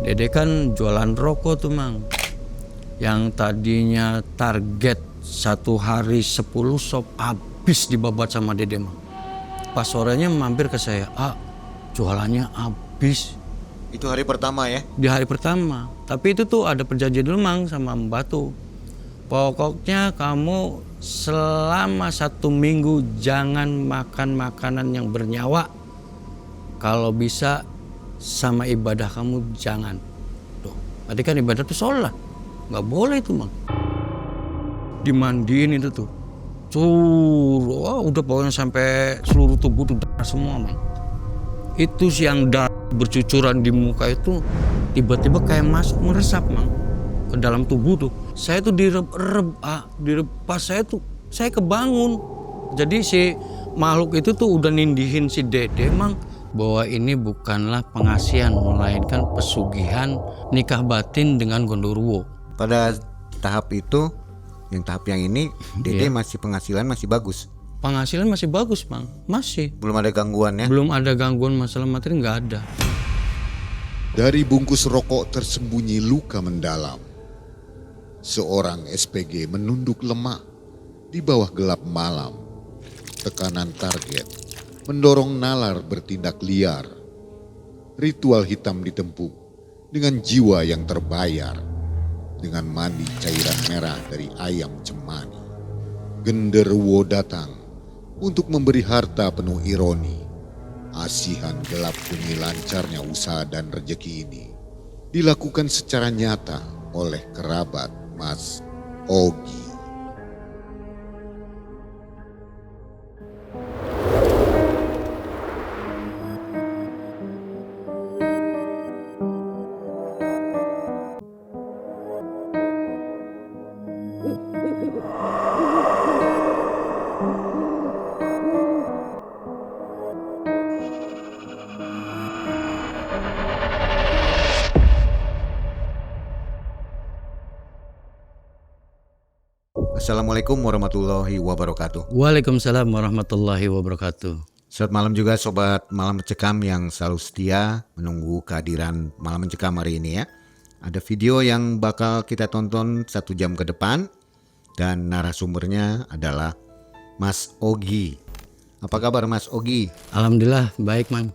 Dede kan jualan rokok tuh Mang. Yang tadinya target 1 hari 10 sop habis dibabat sama Dede Mang. Pas sorenya mampir ke saya, jualannya habis. Itu hari pertama ya? Di hari pertama. Tapi itu tuh ada perjanjian dulu Mang sama Mbak tuh. Pokoknya kamu selama 1 minggu jangan makan makanan yang bernyawa. Kalau bisa sama ibadah kamu jangan. Tuh, tadi kan ibadah tuh sholat. Nggak boleh itu Mang. Dimandiin itu tuh. Udah pokoknya sampai seluruh tubuh tuh darah semua Mang. Itu siang darah bercucuran di muka itu tiba-tiba kayak masuk meresap Mang ke dalam tubuh tuh. Saya tuh pas saya kebangun. Jadi si makhluk itu tuh udah nindihin si Dede Mang bahwa ini bukanlah pengasihan melainkan pesugihan nikah batin dengan Gondoruo. Pada tahap itu, tahap yang ini Dede masih penghasilan masih bagus. Penghasilan masih bagus Mang, masih. Belum ada gangguan ya? Belum ada gangguan masalah materi, nggak ada. Dari bungkus rokok tersembunyi luka mendalam. Seorang SPG menunduk lemah di bawah gelap malam. Tekanan target mendorong nalar bertindak liar. Ritual hitam ditempuh dengan jiwa yang terbayar. Dengan mandi cairan merah dari ayam cemani. Genderuwo datang untuk memberi harta penuh ironi. Asihan gelap demi lancarnya usaha dan rejeki ini dilakukan secara nyata oleh kerabat Mas Ogi. Assalamualaikum warahmatullahi wabarakatuh. Waalaikumsalam warahmatullahi wabarakatuh. Selamat malam juga sobat Malam Mencekam yang selalu setia menunggu kehadiran Malam Mencekam hari ini ya. Ada video yang bakal kita tonton 1 jam ke depan dan narasumbernya adalah Mas Ogi. Apa kabar Mas Ogi? Alhamdulillah baik Mang.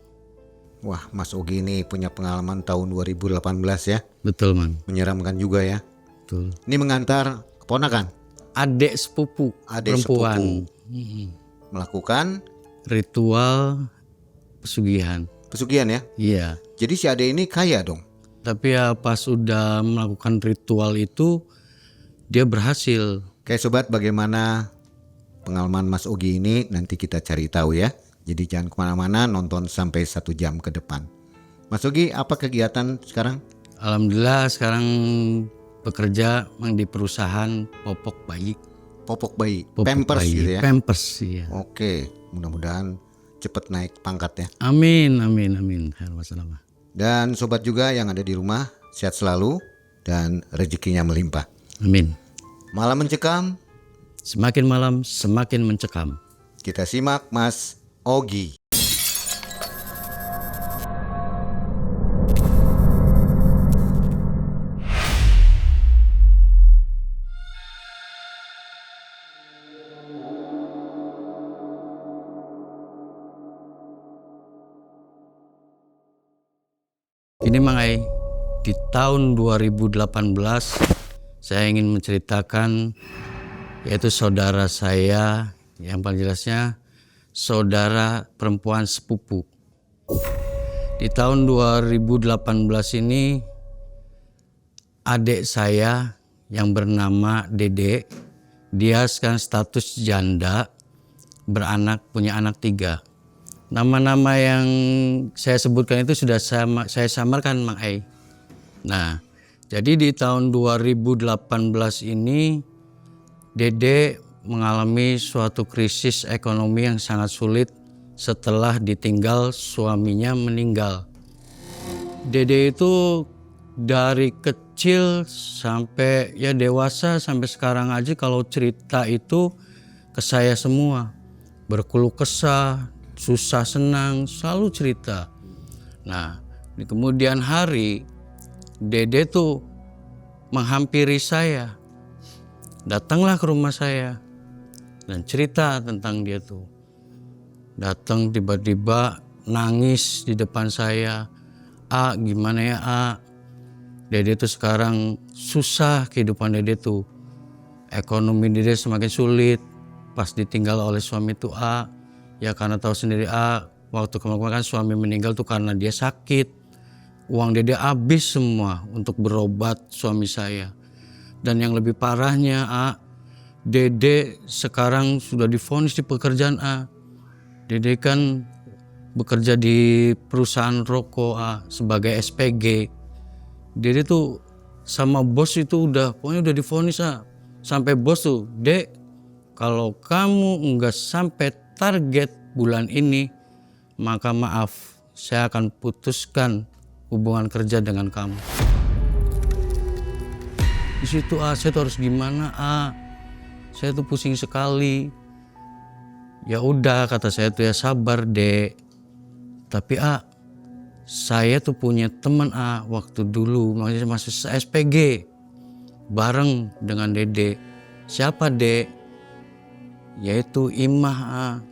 Wah, Mas Ogi ini punya pengalaman tahun 2018 ya. Betul Mang. Menyeramkan juga ya. Betul. Ini mengantar keponakan. Adik sepupu perempuan Melakukan ritual pesugihan. Pesugihan ya? Iya. Jadi si Ade ini kaya dong? Tapi ya pas sudah melakukan ritual itu dia berhasil. Oke sobat, bagaimana pengalaman Mas Ogi ini nanti kita cari tahu ya. Jadi jangan kemana-mana, nonton sampai 1 jam ke depan. Mas Ogi, apa kegiatan sekarang? Alhamdulillah sekarang bekerja di perusahaan popok bayi. Popok bayi, Popok Pampers bayi. gitu ya? Pampers iya. Oke, mudah-mudahan cepat naik pangkat ya. Amin, amin, amin. Wassalamualaikum. Dan sobat juga yang ada di rumah, sehat selalu dan rezekinya melimpah. Amin. Malam Mencekam, Semakin malam semakin mencekam. kita simak Mas Ogi. Ini Mang Ai, di tahun 2018 saya ingin menceritakan yaitu saudara saya yang paling jelasnya saudara perempuan sepupu. Di tahun 2018 ini adik saya yang bernama Dede, dia sekarang status janda, punya anak 3. Nama-nama yang saya sebutkan itu sudah saya samarkan Mang Ai. Nah, jadi di tahun 2018 ini Dede mengalami suatu krisis ekonomi yang sangat sulit setelah ditinggal suaminya meninggal. Dede itu dari kecil sampai ya dewasa sampai sekarang aja kalau cerita itu ke saya semua. Berkeluh kesah, susah senang, selalu cerita. Nah, di kemudian hari Dede tuh menghampiri saya, datanglah ke rumah saya dan cerita tentang dia tuh. Datang tiba-tiba nangis di depan saya. Gimana ya Dede tuh sekarang susah kehidupan Dede tuh. Ekonomi Dede semakin sulit pas ditinggal oleh suami tuh Ya karena tahu sendiri waktu kemarin kan suami meninggal tuh karena dia sakit. Uang Dede habis semua untuk berobat suami saya. Dan yang lebih parahnya Dede sekarang sudah divonis di pekerjaan Dede kan bekerja di perusahaan rokok sebagai SPG. Dede tuh sama bos itu pokoknya udah divonis Sampai bos tuh, Dek, kalau kamu enggak sampai target bulan ini, maka maaf, saya akan putuskan hubungan kerja dengan kamu. Di situ saya tuh harus gimana Saya tuh pusing sekali. Ya udah kata saya tuh ya sabar Dek. Tapi saya tuh punya teman waktu dulu masih SPG bareng dengan Dede. Siapa Dek? Yaitu Imah.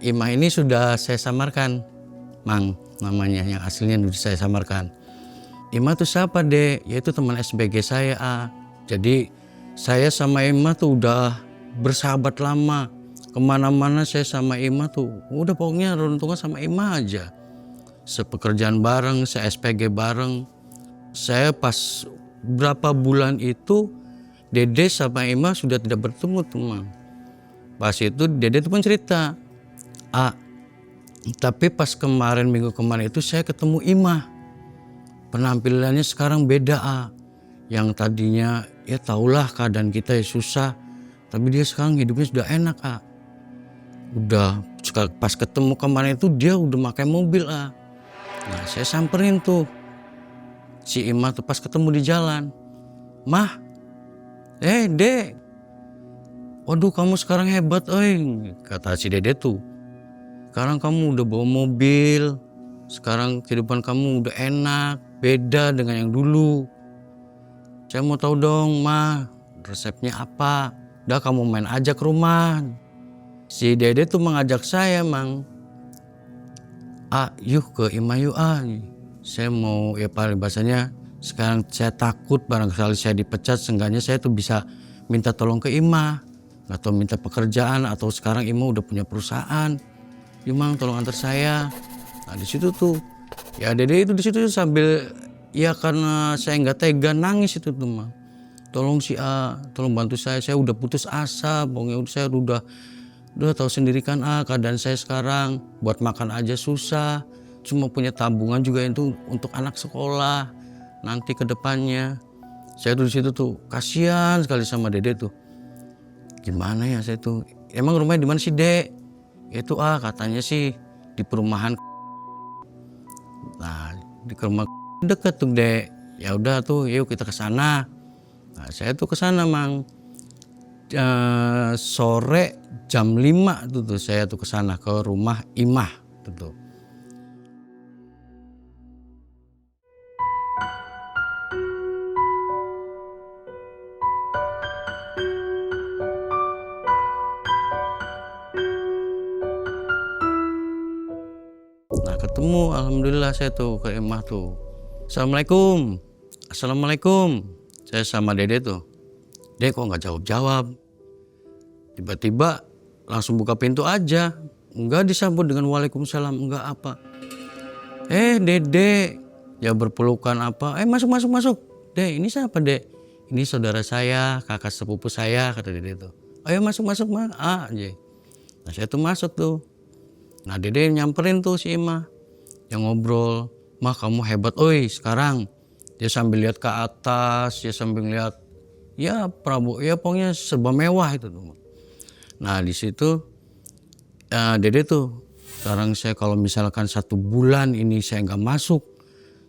Imah ini sudah saya samarkan, Mang namanya, yang aslinya sudah saya samarkan. Imah tuh siapa Dek? Yaitu teman SPG saya Jadi saya sama Imah tuh udah bersahabat lama. Kemana-mana saya sama Imah tuh udah pokoknya runtungan sama Imah aja. Sepekerjaan bareng, se-SPG bareng. Saya pas berapa bulan itu Dede sama Imah sudah tidak bertemu teman. Pas itu Dede tuh pun cerita, tapi pas minggu kemarin itu saya ketemu Imah. Penampilannya sekarang beda Yang tadinya ya tahulah keadaan kita ya susah, tapi dia sekarang hidupnya sudah enak Udah pas ketemu kemarin itu dia udah pakai mobil Nah saya samperin tuh si Imah tuh pas ketemu di jalan. Mah, Dek, waduh kamu sekarang hebat kata si Dede tuh. Sekarang kamu udah bawa mobil, sekarang kehidupan kamu udah enak, beda dengan yang dulu. Saya mau tahu dong Mah, resepnya apa? Udah kamu main aja ke rumah. Si Dede tuh mengajak saya Mang, yuk ke Imah yuk Saya mau ya paling bahasanya sekarang saya takut barangkali saya dipecat, seenggaknya saya tuh bisa minta tolong ke Imah atau minta pekerjaan, atau sekarang Imah udah punya perusahaan. Yuk Mang tolong antar saya. Nah di situ tuh ya Dede itu di situ sambil ya karena saya nggak tega nangis itu tuh Mang. Tolong tolong bantu saya udah putus asa, pokoknya saya udah tahu sendiri kan keadaan saya sekarang, buat makan aja susah, cuma punya tabungan juga itu untuk anak sekolah nanti ke depannya. Saya tuh di situ tuh kasihan sekali sama Dede tuh. Gimana ya saya tuh, emang rumahnya di mana sih Dek? Itu katanya sih di perumahan. Nah di rumah deket tuh Dek. Ya udah tuh yuk kita ke sana. Nah saya tuh ke sana Mang. Sore jam 5 tuh saya tuh ke sana ke rumah Imah tuh. Nah ketemu alhamdulillah saya tuh ke Imah tuh. Assalamualaikum. Saya sama Dede tuh. Dek kok nggak jawab-jawab. Tiba-tiba langsung buka pintu aja. Enggak disambut dengan waalaikumsalam, enggak apa. Dede. Ya berpelukan apa. Masuk. Dek ini siapa Dek? Ini saudara saya, kakak sepupu saya, kata Dede tuh. Ayo masuk Mah. Nah saya tuh masuk tuh. Nah Dede nyamperin tuh si Imah. Yang ngobrol. Mah kamu hebat sekarang. Dia sambil lihat ke atas, dia sambil lihat ya Prabowo, ya pokoknya serba mewah itu tuh. Nah di situ Dede tuh sekarang saya kalau misalkan 1 bulan ini saya nggak masuk,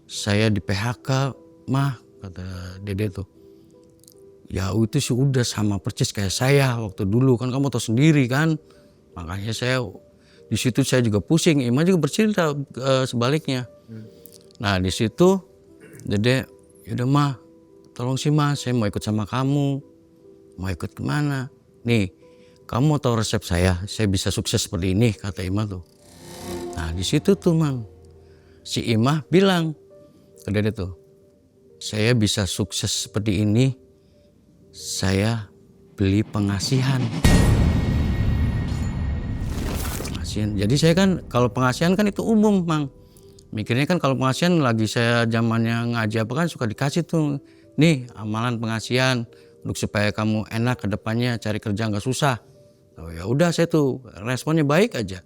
saya di PHK Mah, kata Dede tuh. Ya itu sih udah sama persis kayak saya waktu dulu kan, kamu tahu sendiri kan. Makanya saya di situ saya juga pusing. Imah juga bercerita sebaliknya. Nah di situ Dede Yaudah mah, tolong sih mah, saya mau ikut sama kamu. Mau ikut kemana? Nih, kamu mau tahu resep saya bisa sukses seperti ini, kata Imah tuh. Nah di situ tuh Mang, si Imah bilang ke Dede tuh, saya bisa sukses seperti ini, saya beli pengasihan. Jadi saya kan kalau pengasihan kan itu umum Mang. Mikirnya kan kalau pengasihan lagi saya zamannya ngaji apa kan suka dikasih tuh. Nih amalan pengasihan untuk supaya kamu enak ke depannya cari kerja nggak susah. Oh ya udah saya tuh responnya baik aja.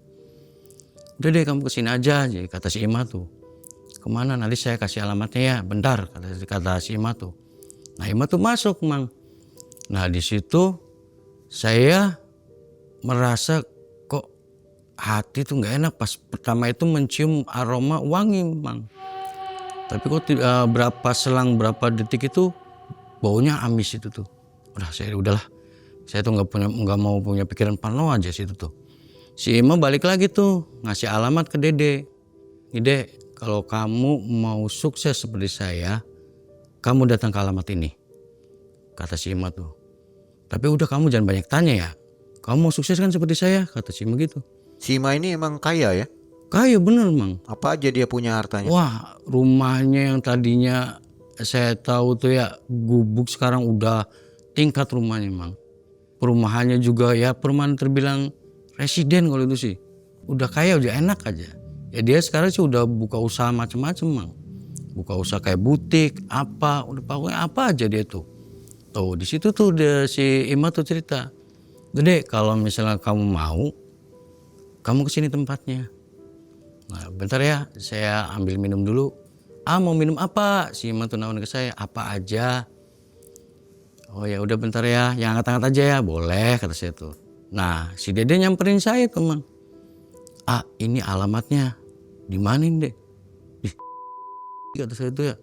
Udah deh kamu kesini aja, jadi kata si Imah tuh. Kemana nanti saya kasih alamatnya ya, bentar kata si Imah tuh. Nah Imah tuh masuk Mang. Nah di situ saya merasa kok hati tuh nggak enak pas pertama itu mencium aroma wangi Mang. Tapi kok berapa detik itu baunya amis itu tuh. Udahlah. Saya tuh nggak mau punya pikiran parno aja situ tuh. Si Ima balik lagi tuh ngasih alamat ke Dede. Nih Dek, kalau kamu mau sukses seperti saya, kamu datang ke alamat ini. Kata si Ima tuh. Tapi udah kamu jangan banyak tanya ya. Kamu mau sukses kan seperti saya, kata si Ima gitu. Si Ima ini emang kaya ya? Kaya bener Mang. Apa aja dia punya hartanya? Wah rumahnya yang tadinya saya tahu tuh ya gubuk sekarang udah tingkat rumahnya Mang. Perumahannya juga ya perumahan terbilang residen kalau itu sih. Udah kaya udah enak aja. Ya dia sekarang sih udah buka usaha macem-macem Mang. Buka usaha kayak butik apa, udah pokoknya apa aja dia tuh. Tuh di situ tuh si Ima tuh cerita. Dede kalau misalnya kamu mau, kamu kesini tempatnya. Nah bentar ya saya ambil minum dulu. Mau minum apa? Si Ima tuh nawarin ke saya, apa aja. Oh ya udah bentar ya, yang angkat-angkat aja ya. Boleh kata saya tuh. Nah si Dede nyamperin saya tuh Mang. Ini alamatnya. Di mana ini Dek? Kata saya tuh ya.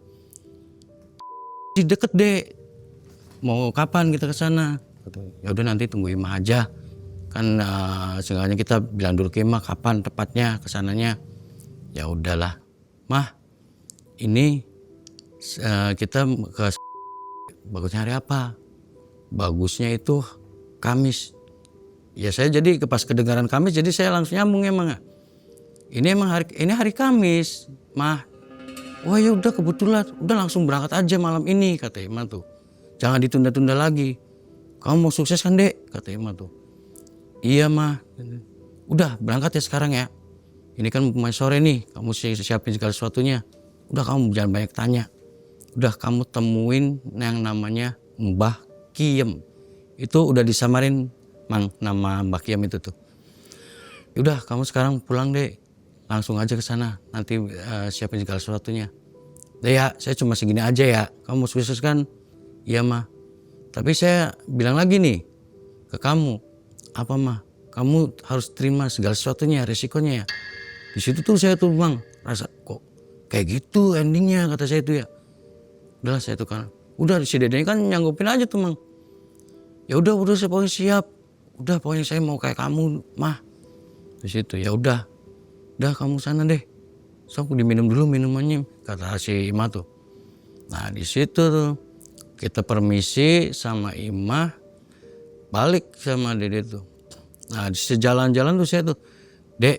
Di deket Dek. Mau kapan kita ke sana? Ya udah nanti tunggu Imah aja. Kan seenggaknya kita bilang dulu ke Imah kapan tepatnya kesananya. Ya udahlah, Mah, ini kita ke bagusnya hari apa? Bagusnya itu Kamis. Ya saya jadi pas kedengaran Kamis jadi saya langsung nyambung emang. Ini emang hari Kamis, Mah. Wah ya udah kebetulan, udah langsung berangkat aja malam ini kata Imah tuh. Jangan ditunda-tunda lagi. Kamu mau sukses kan Dek? Kata Imah tuh. Iya Mah. Udah berangkat ya sekarang ya. Ini kan pemain sore nih, kamu siapin segala sesuatunya. Udah kamu jangan banyak tanya. Udah kamu temuin yang namanya Mbah Kiem. Itu udah disamarin Mang nama Mbah Kiem itu tuh. Udah kamu sekarang pulang Dek. Langsung aja ke sana. Nanti siapin segala sesuatunya. Deh ya, saya cuma segini aja ya. Kamu mau sukses kan? Iya Mah. Tapi saya bilang lagi nih ke kamu. Apa Mah? Kamu harus terima segala sesuatunya, resikonya ya. Di situ tuh saya tuh Bang rasa kok kayak gitu endingnya kata saya tuh ya. Udahlah saya tuh kan. Udah si Dede kan nyanggupin aja tuh Mang. Ya udah saya pokoknya siap. Udah pokoknya saya mau kayak kamu Mah. Di situ ya udah kamu sana deh. Sok diminum dulu minumannya kata si Imah tuh. Nah di situ tuh kita permisi sama Imah balik sama Dede tuh. Nah di sejalan-jalan tuh saya tuh, Dek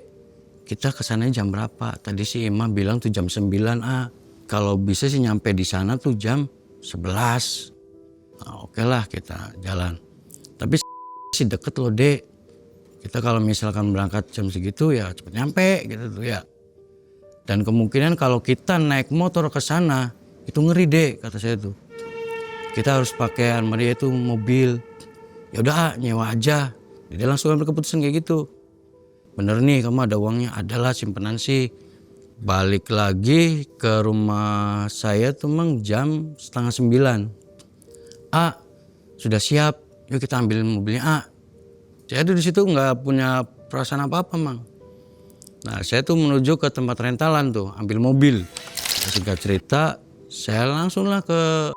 kita kesananya jam berapa? Tadi si Imah bilang tuh jam 9 Kalau bisa sih nyampe di sana tuh jam 11. Nah oke lah kita jalan. Tapi sih deket loh Dek. Kita kalau misalkan berangkat jam segitu ya cepet nyampe gitu tuh ya. Dan kemungkinan kalau kita naik motor ke sana itu ngeri Dek kata saya tuh. Kita harus pakai sama dia itu mobil. Ya udah nyewa aja. Dia langsung ambil keputusan kayak gitu. Bener nih kamu ada uangnya, adalah simpenan sih. Balik lagi ke rumah saya tuh Mang jam 8:30. Sudah siap, yuk kita ambil mobilnya Saya tuh di situ nggak punya perasaan apa-apa Mang. Nah saya tuh menuju ke tempat rentalan tuh, ambil mobil. Singkat cerita, saya langsung lah ke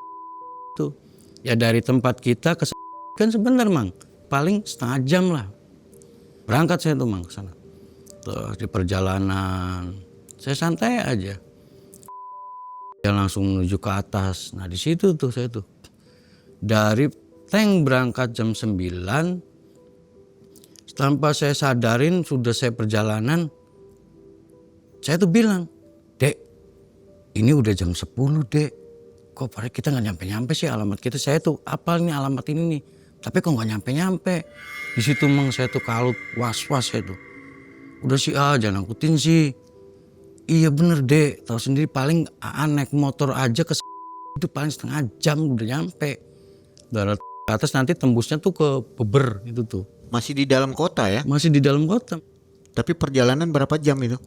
tuh. Ya dari tempat kita ke kan sebentar Mang, paling setengah jam lah. Berangkat saya tuh Mang ke sana. Terus di perjalanan saya santai aja. Dia langsung menuju ke atas. Nah di situ tuh saya tuh. Dari tank berangkat jam 9. Tanpa saya sadarin sudah saya perjalanan. Saya tuh bilang, Dek, ini udah jam 10 Dek. Kok padahal kita gak nyampe-nyampe sih alamat kita. Saya tuh apal nih alamat ini nih. Tapi kok gak nyampe-nyampe. Di situ mang saya tuh kalut, was-was saya tuh. Udah sih jangan angkutin sih. Iya bener Dek, tahu sendiri paling naik motor aja ke itu paling setengah jam udah nyampe. Darat ke atas nanti tembusnya tuh ke Beber itu tuh. Masih di dalam kota ya? Masih di dalam kota. Tapi perjalanan berapa jam itu?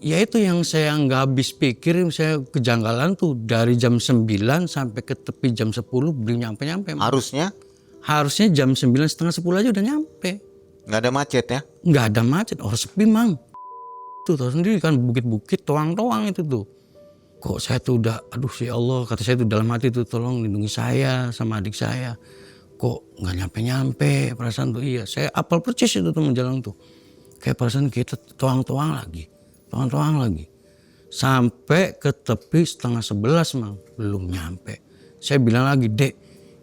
Ya itu yang saya nggak habis pikir, saya kejanggalan tuh dari jam 9 sampai ke tepi jam 10 belum nyampe-nyampe. Harusnya jam 9 setengah 10 aja udah nyampe. Nggak ada macet ya? Nggak ada macet, sepi mang. Tuh tahu sendiri kan bukit-bukit toang-toang itu tuh. Kok saya tuh udah, aduh ya Allah, kata saya tuh dalam hati tuh tolong lindungi saya sama adik saya. Kok nggak nyampe-nyampe perasaan tuh iya. Saya apal percis itu tuh menjalan tuh. Kayak perasaan kita toang-toang lagi. Sampai ke tepi setengah 11 mang, belum nyampe. Saya bilang lagi, Dek,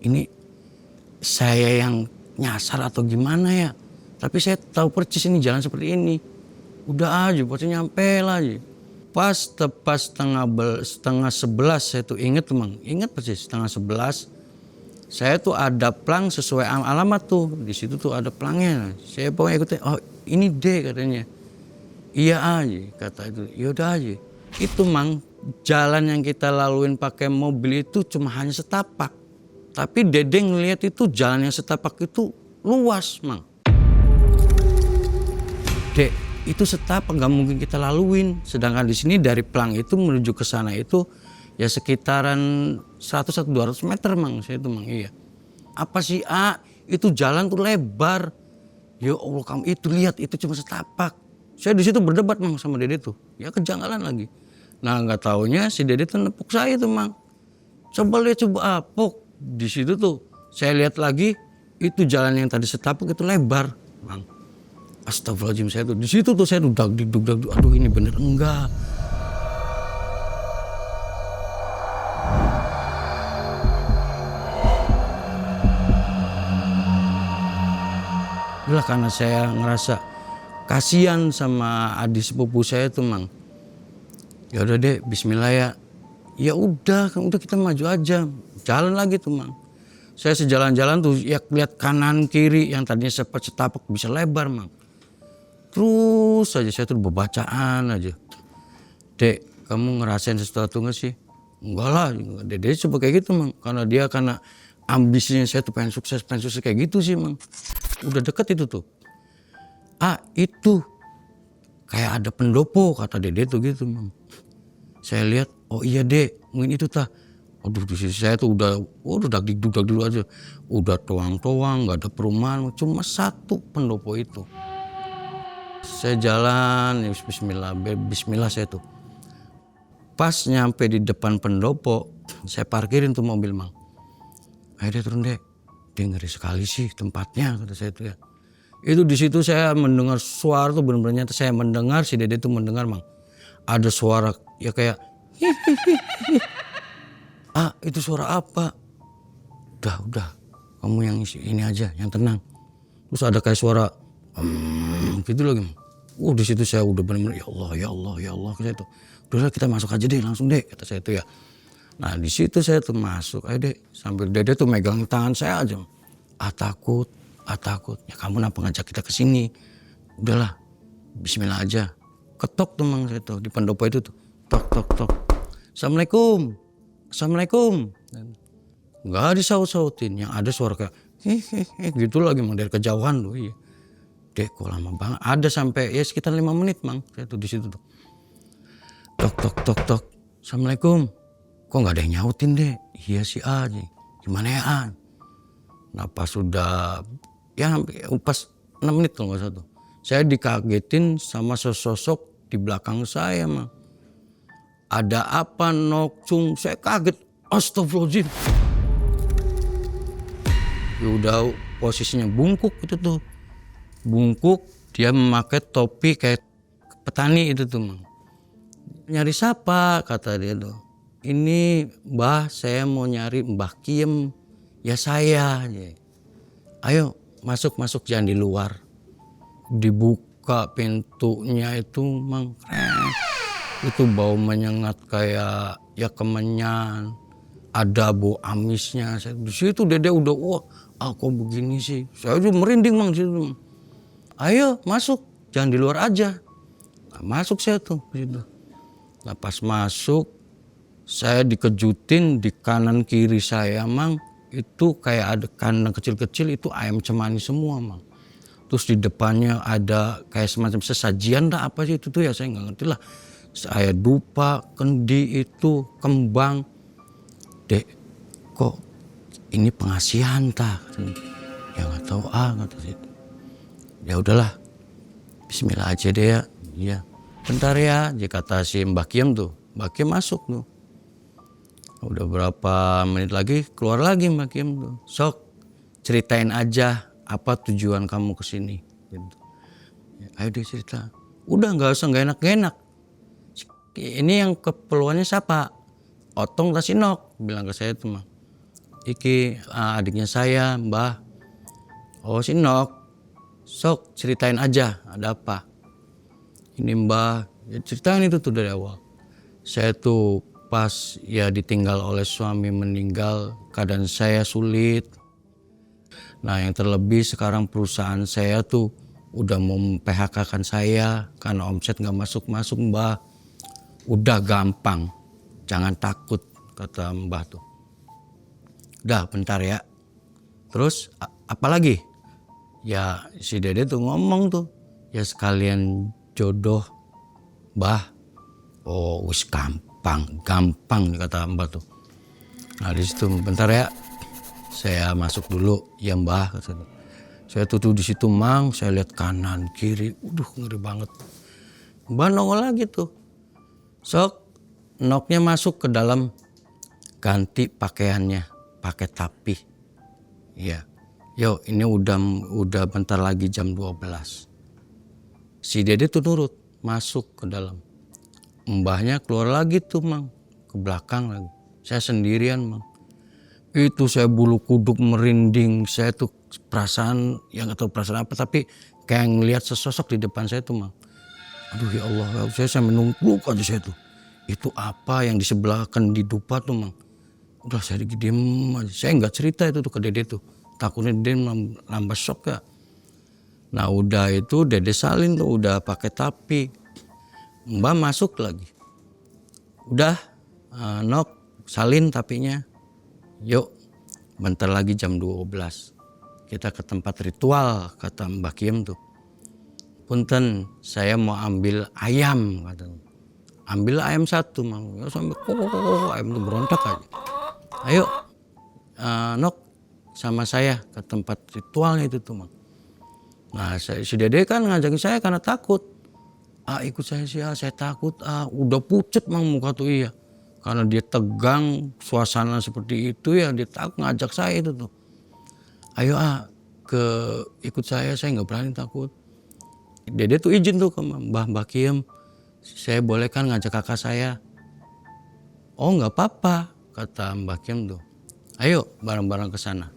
ini saya yang nyasar atau gimana ya? Tapi saya tahu percis ini jalan seperti ini. Udah aja, pokoknya nyampe lah aja. Pas tepas setengah 11 saya tuh inget tuh mang, inget persis setengah 11. Saya tuh ada plang sesuai alamat tuh, di situ tuh ada plangnya. Saya pokoknya ikutin, oh ini Dek katanya. Iya aja kata itu, yaudah aja. Itu mang jalan yang kita laluin pakai mobil itu cuma hanya setapak. Tapi Dede ngeliat itu jalan yang setapak itu luas mang. Dek, itu setapak gak mungkin kita laluin. Sedangkan di sini dari plang itu menuju ke sana itu ya sekitaran 100-200 meter mang. Saya itu mang iya. Apa sih itu jalan tuh lebar. Ya Allah kamu itu lihat itu cuma setapak. Saya di situ berdebat mang sama Dede tuh, ya kejanggalan lagi. Nah nggak taunya si Dede tuh nepuk saya tuh mang. Coba lihat coba apok di situ tuh. Saya lihat lagi itu jalan yang tadi setapak itu lebar, mang. Astagfirullahaladzim saya tuh di situ tuh saya tuh dagdug, aduh ini bener enggak. Itulah karena saya ngerasa kasihan sama adik sepupu saya tuh mang. Ya udah Dek, bismillah ya. Ya udah, kan udah kita maju aja. Jalan lagi tuh mang. Saya sejalan-jalan tuh ya lihat kanan kiri yang tadinya setapak bisa lebar mang. Terus aja saya tuh berbacaan aja. Dek, kamu ngerasain sesuatu nggak sih? Enggak lah, Dede coba kayak gitu mang. Karena ambisinya saya tuh pengen sukses kayak gitu sih mang. Udah deket itu tuh. Itu kayak ada pendopo kata Dede tuh gitu mang. Saya lihat, oh iya Dek, mungkin itu tah. Aduh di sisi saya tuh udah dagdug aja. Udah toang-toang, nggak ada perumahan, cuma satu pendopo itu. Saya jalan, bismillah saya tuh. Pas nyampe di depan pendopo, saya parkirin tuh mobil mang. Ayo Dek turun Dek, dia ngeri sekali sih tempatnya kata saya tuh ya. Itu di situ saya mendengar suara tuh benar-benar nyata. Saya mendengar si Dede tuh mendengar mang. Ada suara ya kayak itu suara apa? Udah kamu yang ini aja, yang tenang. Terus ada kayak suara gitu lagi mang. Di situ saya udah benar-benar ya Allah kata saya tuh. Udah kita masuk aja deh langsung Dek kata saya tuh ya. Nah di situ saya tuh masuk ayo Dek sambil Dede tuh megang tangan saya aja. Takut. Ya kamu kenapa ngajak kita ke sini? Udahlah, bismillah aja. Ketok tuh mang saya tuh di pendopo itu tuh. Tok. Assalamualaikum. Enggak disaut-sautin, yang ada suara kayak gitu lagi mang dari kejauhan tuh. Iya. Dek kok lama banget. Ada sampai ya sekitar 5 menit mang saya tuh di situ tuh. Tok. Assalamualaikum. Kok nggak ada yang nyautin Dek? Iya sih aja. Gimana ya Nah pas sudah ya pas 6 menit kalau nggak salah tuh. Saya dikagetin sama sosok di belakang saya mang. Ada apa Nokcung? Saya kaget. Astagfirullahaladzim. Ya udah posisinya bungkuk itu tuh. Bungkuk dia memakai topi kayak petani itu tuh mang. Nyari siapa kata dia tuh. ini Mbah saya mau nyari Mbah Kiem. Ya saya. Ayo masuk jangan di luar. Dibuka pintunya itu mang. Itu bau menyengat kayak ya kemenyan. Ada bau amisnya. Di situ Dede udah wah kok begini sih. Saya udah merinding mang di situ. Ayo masuk jangan di luar aja. Nah, masuk saya tuh gitu. Nah, pas masuk saya dikejutin di kanan kiri saya mang itu kayak ada kandang kecil-kecil itu ayam cemani semua mang. Terus di depannya ada kayak semacam sesajian dah apa sih itu tuh ya saya nggak ngerti lah. Saya dupa, kendi itu, kembang. Dek, kok ini pengasihan tak? Ya nggak tahu kata situ. Ya udahlah, Bismillah aja deh ya. Iya. Bentar ya, dia kata si Mbah Kiem tuh. Mbah Kiem masuk tuh. Udah berapa menit lagi keluar lagi Mbah Kiem tuh. Sok ceritain aja apa tujuan kamu kesini. Gitu. Ya, ayo deh cerita. Udah nggak usah nggak enak. Ini yang keperluannya siapa? Otong tak Sinok bilang ke saya tuh mah. Iki adiknya saya Mbah. Oh Sinok. Sok ceritain aja ada apa. Ini Mbah, ya ceritain itu tuh dari awal. Saya tuh pas ya ditinggal oleh suami meninggal, keadaan saya sulit. Nah yang terlebih sekarang perusahaan saya tuh udah mau PHK-kan saya karena omset gak masuk-masuk Mbah. Udah gampang, jangan takut kata Mbah tuh. Udah bentar ya. Terus apa lagi? Ya si Dede tuh ngomong tuh, ya sekalian jodoh Mbah. Oh wis gampang kata Mbah tuh. Nah di situ bentar ya, saya masuk dulu ya Mbah. Saya tuh di situ mang, saya lihat kanan kiri, ngeri banget. Mbah nongol lagi tuh, sok noknya masuk ke dalam, ganti pakaiannya, pakai tapi. Iya, yo ini udah bentar lagi jam 12. Si Dede tuh nurut masuk ke dalam. Mbahnya keluar lagi tuh mang ke belakang lagi. Saya sendirian mang. Itu saya bulu kuduk merinding. Saya tuh perasaan yang nggak tahu perasaan apa tapi kayak ngelihat sesosok di depan saya tuh mang. Aduh ya Allah, saya menunggu aja saya tuh. Itu apa yang di sebelah kendi dupa tuh mang. Udah saya diem aja. Saya nggak cerita itu tuh ke Dede tuh. Takutnya Dede nambah shock ya. Nah udah itu Dede salin tuh udah pakai tapi. Mbah masuk lagi. Udah Nok salin tapinya. Yuk bentar lagi jam 12. Kita ke tempat ritual kata Mbah Kiem tuh. Punten saya mau ambil ayam katanya. Ambil ayam satu mang. Ya, sampai ayam itu berontak aja. Ayo Nok sama saya ke tempat ritualnya itu tuh mang. Nah si Dede kan ngajakin saya karena takut. Ikut saya sih saya takut. Udah pucet mang muka tuh iya. Karena dia tegang suasana seperti itu ya dia takut ngajak saya itu tuh. Ayo ikut saya nggak berani takut. Dede tuh izin tuh ke Mbah Kiem. Saya boleh kan ngajak kakak saya. Oh nggak apa-apa kata Mbah Kiem tuh. Ayo bareng-bareng ke sana.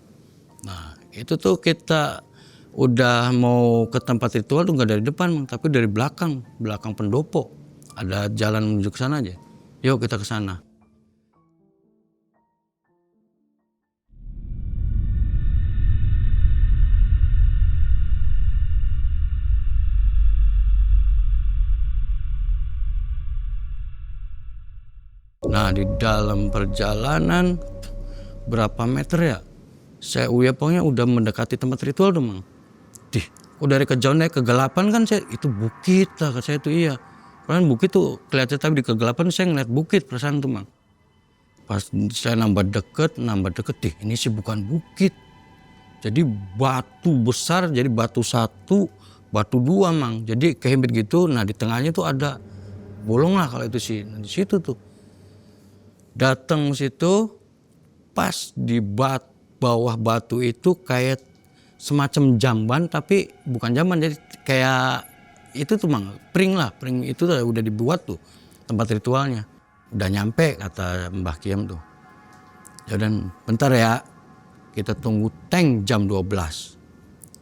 Nah itu tuh kita udah mau ke tempat ritual tuh nggak dari depan tapi dari belakang pendopo. Ada jalan menuju ke sana aja. Yuk kita ke sana. Nah di dalam perjalanan berapa meter ya? Saya pokoknya udah mendekati tempat ritual tuh mang. Dari kejauhan kegelapan kan saya itu bukit lah kata saya tuh iya. Karena bukit tuh kelihatan tapi di kegelapan saya ngeliat bukit perasaan tuh mang. Pas saya nambah deket ini sih bukan bukit. Jadi batu besar jadi batu satu, batu dua mang. Jadi kehimpit gitu. Nah di tengahnya tuh ada bolong lah kalau itu sih. Nah, di situ tuh. Datang situ pas di bawah batu itu kayak semacam jamban tapi bukan jamban jadi kayak itu tuh mang pring itu udah dibuat tuh tempat ritualnya. udah nyampe kata Mbah Kiem tuh. Ya dan bentar ya, kita tunggu tank jam 12.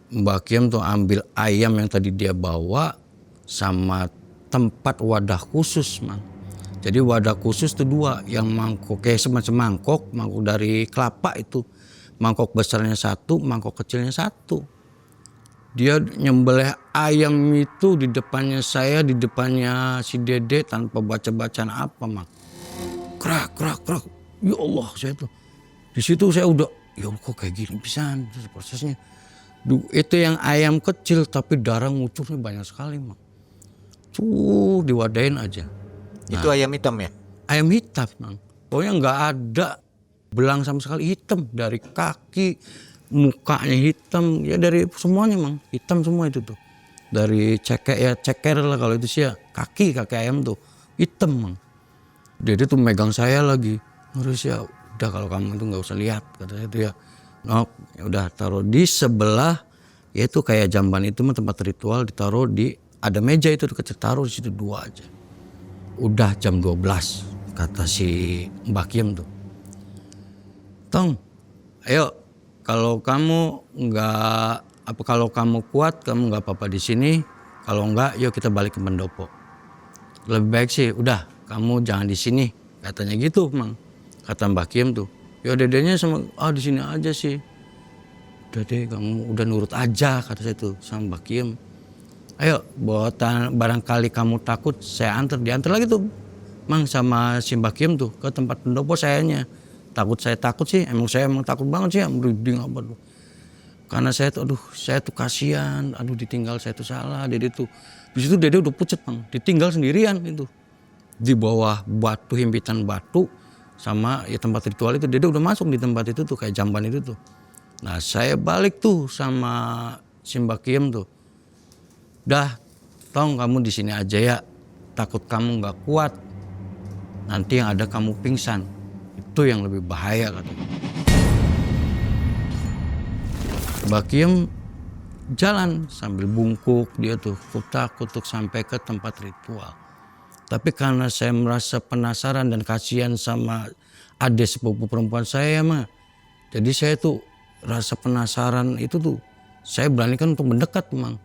Mbah Kiem tuh ambil ayam yang tadi dia bawa sama tempat wadah khusus, Mang. Jadi wadah khusus tuh 2, yang mangkok kayak semacam mangkok dari kelapa itu. Mangkok besarnya 1, mangkok kecilnya 1. Dia nyembelih ayam itu di depannya saya, di depannya si Dede tanpa baca-bacaan apa, Mang. Krak. Ya Allah, saya tuh. Di situ saya udah, ya Allah, kok kayak gini pisan prosesnya. Itu yang ayam kecil tapi darah ngucurnya banyak sekali, Mang. Diwadain aja. Itu ayam hitam ya? Ayam hitam, Mang. Pokoknya nggak ada belang sama sekali, hitam dari kaki, mukanya hitam, ya dari semuanya, Mang. Hitam semua itu tuh. Dari ceker lah kalau itu sih ya, kaki ayam tuh hitam, Mang. Dede tuh megang saya lagi. Harus ya, udah kalau kamu itu nggak usah lihat, kata saya itu ya. Nok, ya udah taruh di sebelah, yaitu kayak jamban itu tempat ritual, ditaruh di ada meja itu deket, taruh di situ 2 aja. Udah jam 12 kata si Mbah Kiem tuh. Tong, ayo kalau kamu kalau kamu kuat kamu nggak apa-apa di sini. Kalau enggak, yuk kita balik ke pendopo. Lebih baik sih, udah kamu jangan di sini, katanya gitu, Mang. Kata Mbah Kiem tuh. Ya dedenya sama di sini aja sih. Udah deh, kamu udah nurut aja, kata saya tuh sama Mbah Kiem. Ayo, barangkali kamu takut, saya diantar lagi tuh, Mang, sama si Mbah Kiem tuh ke tempat pendopo sayanya. Saya takut sih, emang takut banget sih, merinding apa tuh. Karena saya tuh kasihan, ditinggal saya tuh salah, Dede tuh. Di situ Dede udah pucet, Mang, ditinggal sendirian itu. Di bawah batu, himpitan batu, sama ya tempat ritual itu, Dede udah masuk di tempat itu tuh, kayak jamban itu tuh. Nah saya balik tuh sama si Mbah Kiem tuh. Dah, Tong, kamu di sini aja ya. Takut kamu nggak kuat, nanti yang ada kamu pingsan. Itu yang lebih bahaya, katanya. Mbah Kiem jalan sambil bungkuk, dia tuh kutuk sampai ke tempat ritual. Tapi karena saya merasa penasaran dan kasihan sama adik sepupu perempuan saya, mah. Jadi saya tuh rasa penasaran itu tuh saya beranikan untuk mendekat, Mang.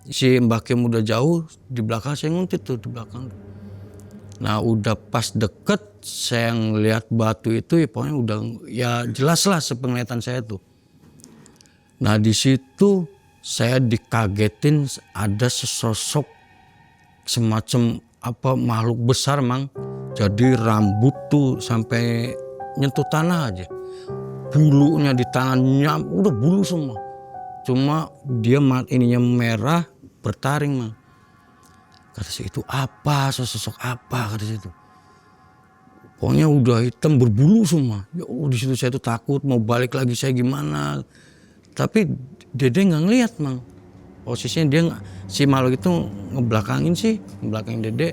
Si Mbah Kiem udah jauh, di belakang saya nguntit tuh di belakang. Nah udah pas deket saya ngeliat batu itu, ya pokoknya udah ya jelas lah sepenglihatan saya tuh. Nah di situ saya dikagetin ada sesosok semacam makhluk besar, Mang. Jadi rambut tuh sampai nyentuh tanah aja. Bulunya di tangannya udah bulu semua. Cuma dia ininya merah bertaring, Mang. Kata saya, itu apa, sosok apa, kata saya itu. Pokoknya udah hitam berbulu semua. Ya Allah, di situ saya tuh takut, mau balik lagi saya gimana. Tapi Dede nggak ngeliat, Mang. Posisinya dia si makhluk itu ngebelakangin Dede.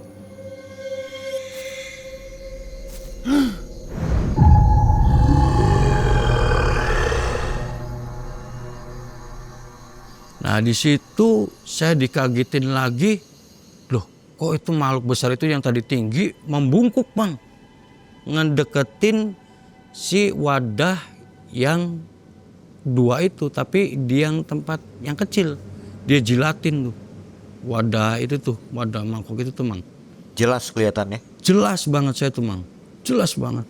Nah di situ saya dikagetin lagi, loh kok itu makhluk besar itu yang tadi tinggi membungkuk, Bang, ngedeketin si wadah yang 2 itu, tapi di yang tempat yang kecil dia jilatin tuh wadah itu tuh, wadah mangkok itu tuh, Mang. Jelas kelihatannya? Jelas banget saya tuh, Mang, jelas banget.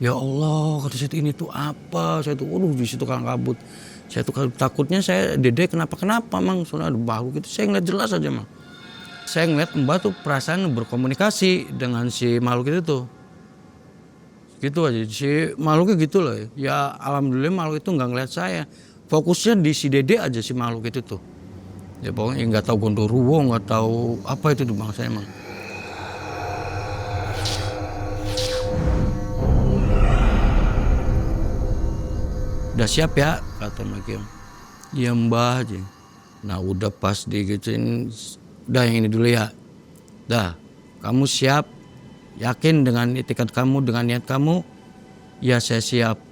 Ya Allah, kata saya, ini tuh apa? Saya tuh, di situ kalang kabut. Saya tuh takutnya Dede kenapa, Mang. Soalnya ada makhluk itu, saya ngeliat jelas aja, Mang. Saya ngeliat Mbak tuh perasaan berkomunikasi dengan si makhluk itu tuh. Gitu aja, si makhluknya gitu loh. Ya alhamdulillah makhluk itu nggak ngeliat saya. Fokusnya di si Dede aja si makhluk itu tuh. Ya pokoknya nggak tahu gondoruo, nggak tahu apa itu tuh, Bang, saya, Mang. Udah siap ya, kata Mbah Kiem. Iya, Mbah aja. Nah udah pas digituin, udah yang ini dulu ya. Dah, kamu siap, yakin dengan itikat kamu, dengan niat kamu? Ya saya siap.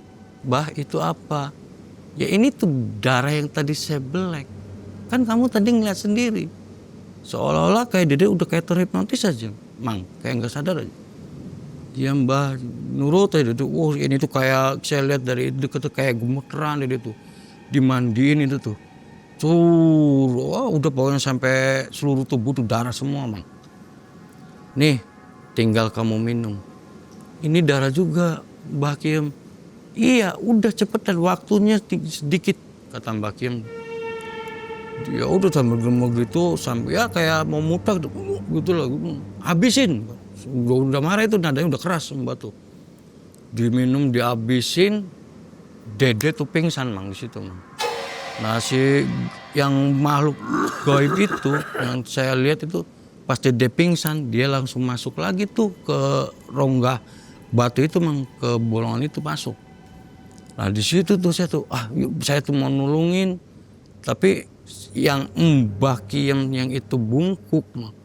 Mbah, itu apa? Ya ini tuh darah yang tadi saya belek. Kan kamu tadi ngeliat sendiri. Seolah-olah kayak Dede udah kayak terhipnotis aja, Mang. Kayak nggak sadar aja. Ya Mbah, nurut aja tuh. Oh ini tuh kayak saya lihat dari deket tuh kayak gemeteran dia tuh. Dimandiin itu tuh. Udah pokoknya sampai seluruh tubuh tuh darah semua Mang. Nih tinggal kamu minum. Ini darah juga Mbah Kiem. Iya udah cepetan waktunya sedikit kata Mbah Kiem. Ya udah sambil gemuk gitu sampai ya kayak mau mutak gitu lah. Habisin. Udah marah itu nadanya udah keras Mbak tuh. Diminum dihabisin, Dede tuh pingsan Mang di situ Mang. Nah si yang makhluk gaib itu yang saya lihat itu pas Dede pingsan dia langsung masuk lagi tuh ke rongga batu itu Mang, ke bolongan itu masuk. Nah di situ tuh saya tuh mau nulungin tapi yang Mbah Kiem yang itu bungkuk Mang.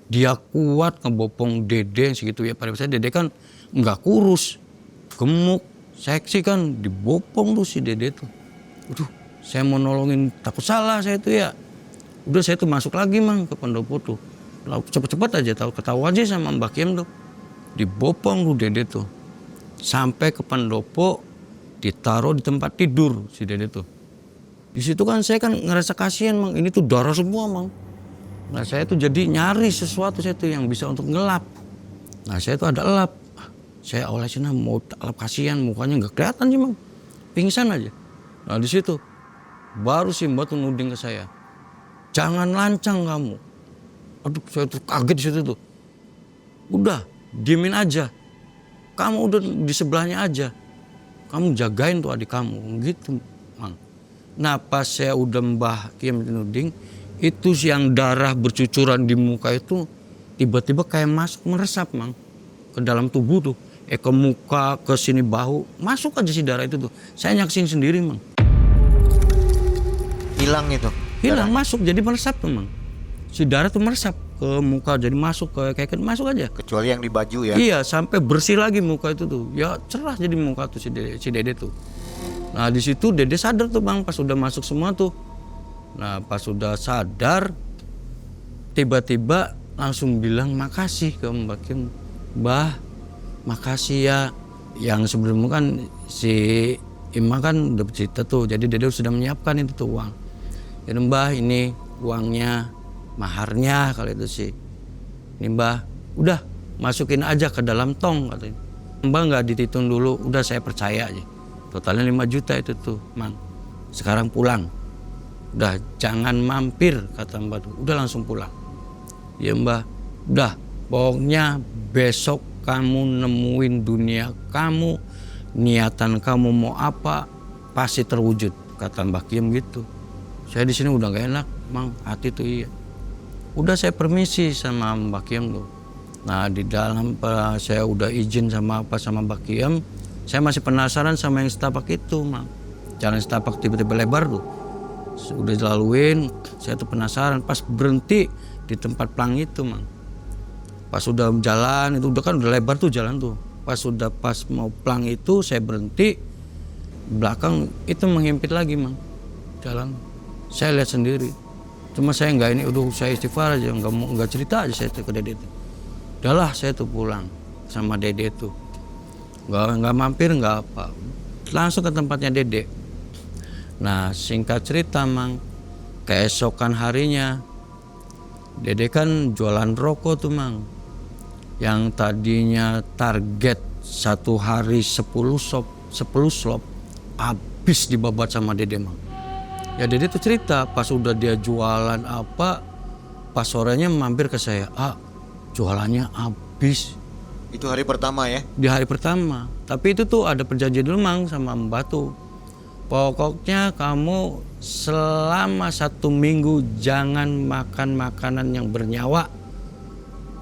Dia kuat ngebopong Dede segitu ya. Pada saya Dede kan nggak kurus, gemuk, seksi kan dibopong tuh si Dede tuh. Aduh, saya mau nolongin takut salah saya tuh ya. Udah saya tuh masuk lagi Mang ke pendopo tuh. Lalu cepet-cepet aja ketawa aja sama Mbah Kiem tuh. Dibopong tuh Dede tuh. Sampai ke pendopo ditaruh di tempat tidur si Dede tuh. Di situ kan saya kan ngerasa kasihan Mang. Ini tuh darah semua Mang. Nah saya tuh jadi nyari sesuatu saya tuh yang bisa untuk ngelap. Nah saya tuh ada elap. Saya olesin mau elap kasihan mukanya nggak kelihatan sih Mang. Pingsan aja. Nah di situ baru si Mbak tuh nuding ke saya. Jangan lancang kamu. Aduh saya tuh kaget di situ tuh. Udah diemin aja. Kamu udah di sebelahnya aja. Kamu jagain tuh adik kamu gitu Mang. Nah pas saya udah Mbah Kiem nuding. Itu yang darah bercucuran di muka itu tiba-tiba kayak masuk meresap Mang ke dalam tubuh tuh, ke muka, ke sini bahu, masuk aja si darah itu tuh. Saya nyaksin sendiri Mang. Hilang itu? Hilang, masuk jadi meresap tuh Mang. Si darah tuh meresap ke muka jadi masuk ke kayak masuk aja. Kecuali yang di baju ya? Iya sampai bersih lagi muka itu tuh, ya cerah jadi muka tuh si Dede tuh. Nah di situ Dede sadar tuh Bang pas udah masuk semua tuh. Nah pas sudah sadar tiba-tiba langsung bilang makasih ke Mbah Kiem. Mbah makasih ya. Yang sebelumnya kan si Ima kan udah cerita tuh. Jadi Dede sudah menyiapkan itu tuh uang. Jadi Mbah ini uangnya maharnya kalau itu sih. Ini Mbah udah masukin aja ke dalam tong katanya. Mbah nggak dititung dulu udah saya percaya aja. Totalnya 5 juta itu tuh Mang. Sekarang pulang. Udah jangan mampir kata Mbah tuh. Udah langsung pulang. Ya Mbah, udah pokoknya besok kamu nemuin dunia kamu, niatan kamu mau apa pasti terwujud kata Mbah Kiem gitu. Saya di sini udah gak enak Mang, hati tuh iya. Udah saya permisi sama Mbah Kiem tuh. Nah di dalam saya udah izin sama Mbah Kiem, saya masih penasaran sama yang setapak itu Mang. Jalan setapak tiba-tiba lebar tuh. Udah dilaluin, saya tuh penasaran pas berhenti di tempat pelang itu Mang. Pas udah jalan itu udah kan udah lebar tuh jalan tuh. Pas mau pelang itu saya berhenti, belakang itu menghimpit lagi Mang. Jalan. Saya lihat sendiri. Cuma saya nggak ini udah saya istighfar aja, nggak cerita aja saya tuh ke Dede tuh. Udahlah saya tuh pulang sama Dede tuh. Nggak mampir nggak apa. Langsung ke tempatnya Dede. Nah singkat cerita Mang, keesokan harinya Dede kan jualan rokok tuh Mang. Yang tadinya target satu hari 10 slop habis dibabat sama Dede Mang. Ya Dede tuh cerita pas udah dia jualan apa, pas sorenya mampir ke saya, jualannya habis. Itu hari pertama ya? Di hari pertama. Tapi itu tuh ada perjanjian dulu Mang sama Mbak tuh. Pokoknya kamu selama 1 minggu jangan makan makanan yang bernyawa.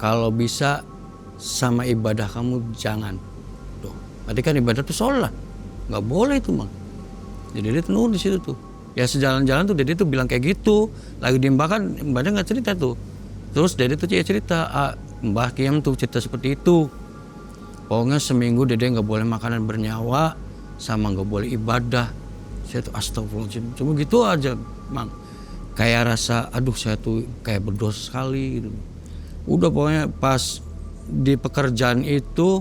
Kalau bisa sama ibadah kamu jangan. Tuh, tadi kan ibadah tuh sholat, nggak boleh itu Mang. Jadi dia tuh di situ tuh. Ya sejalan-jalan tuh Dede tuh bilang kayak gitu. Lagi diembakan, Mbaknya nggak cerita tuh. Terus Dede tuh cerita, Mbah Kiem tuh cerita seperti itu. Pokoknya seminggu Dede nggak boleh makanan bernyawa, sama nggak boleh ibadah. Saya tuh astagfirullahaladzim, cuma gitu aja Mang. Kayak rasa aduh saya tuh kayak berdosa sekali gitu. Udah pokoknya pas di pekerjaan itu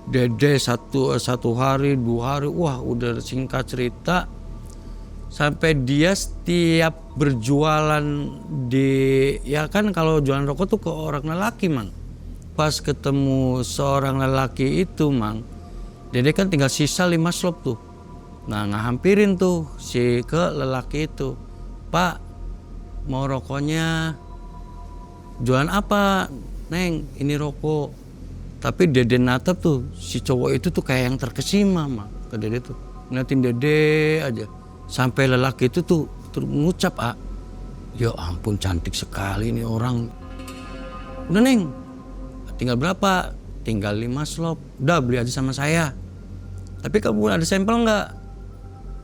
Dede satu hari 2 hari, wah udah singkat cerita sampai dia setiap berjualan ya kan kalau jualan rokok tuh ke orang lelaki mang. Pas ketemu seorang lelaki itu mang, Dede kan tinggal sisa 5 slop tuh. Nah ngehampirin tuh si ke lelaki itu, Pak mau rokoknya, jualan apa Neng, ini rokok. Tapi Dede natap tuh si cowok itu tuh kayak yang terkesima mah ke Dede tuh, ngeliatin Dede aja sampai lelaki itu tuh ngucap, ya ampun cantik sekali ini orang. Udah Neng, tinggal berapa? Tinggal 5 slop, udah beli aja sama saya. Tapi kamu ada sampel nggak?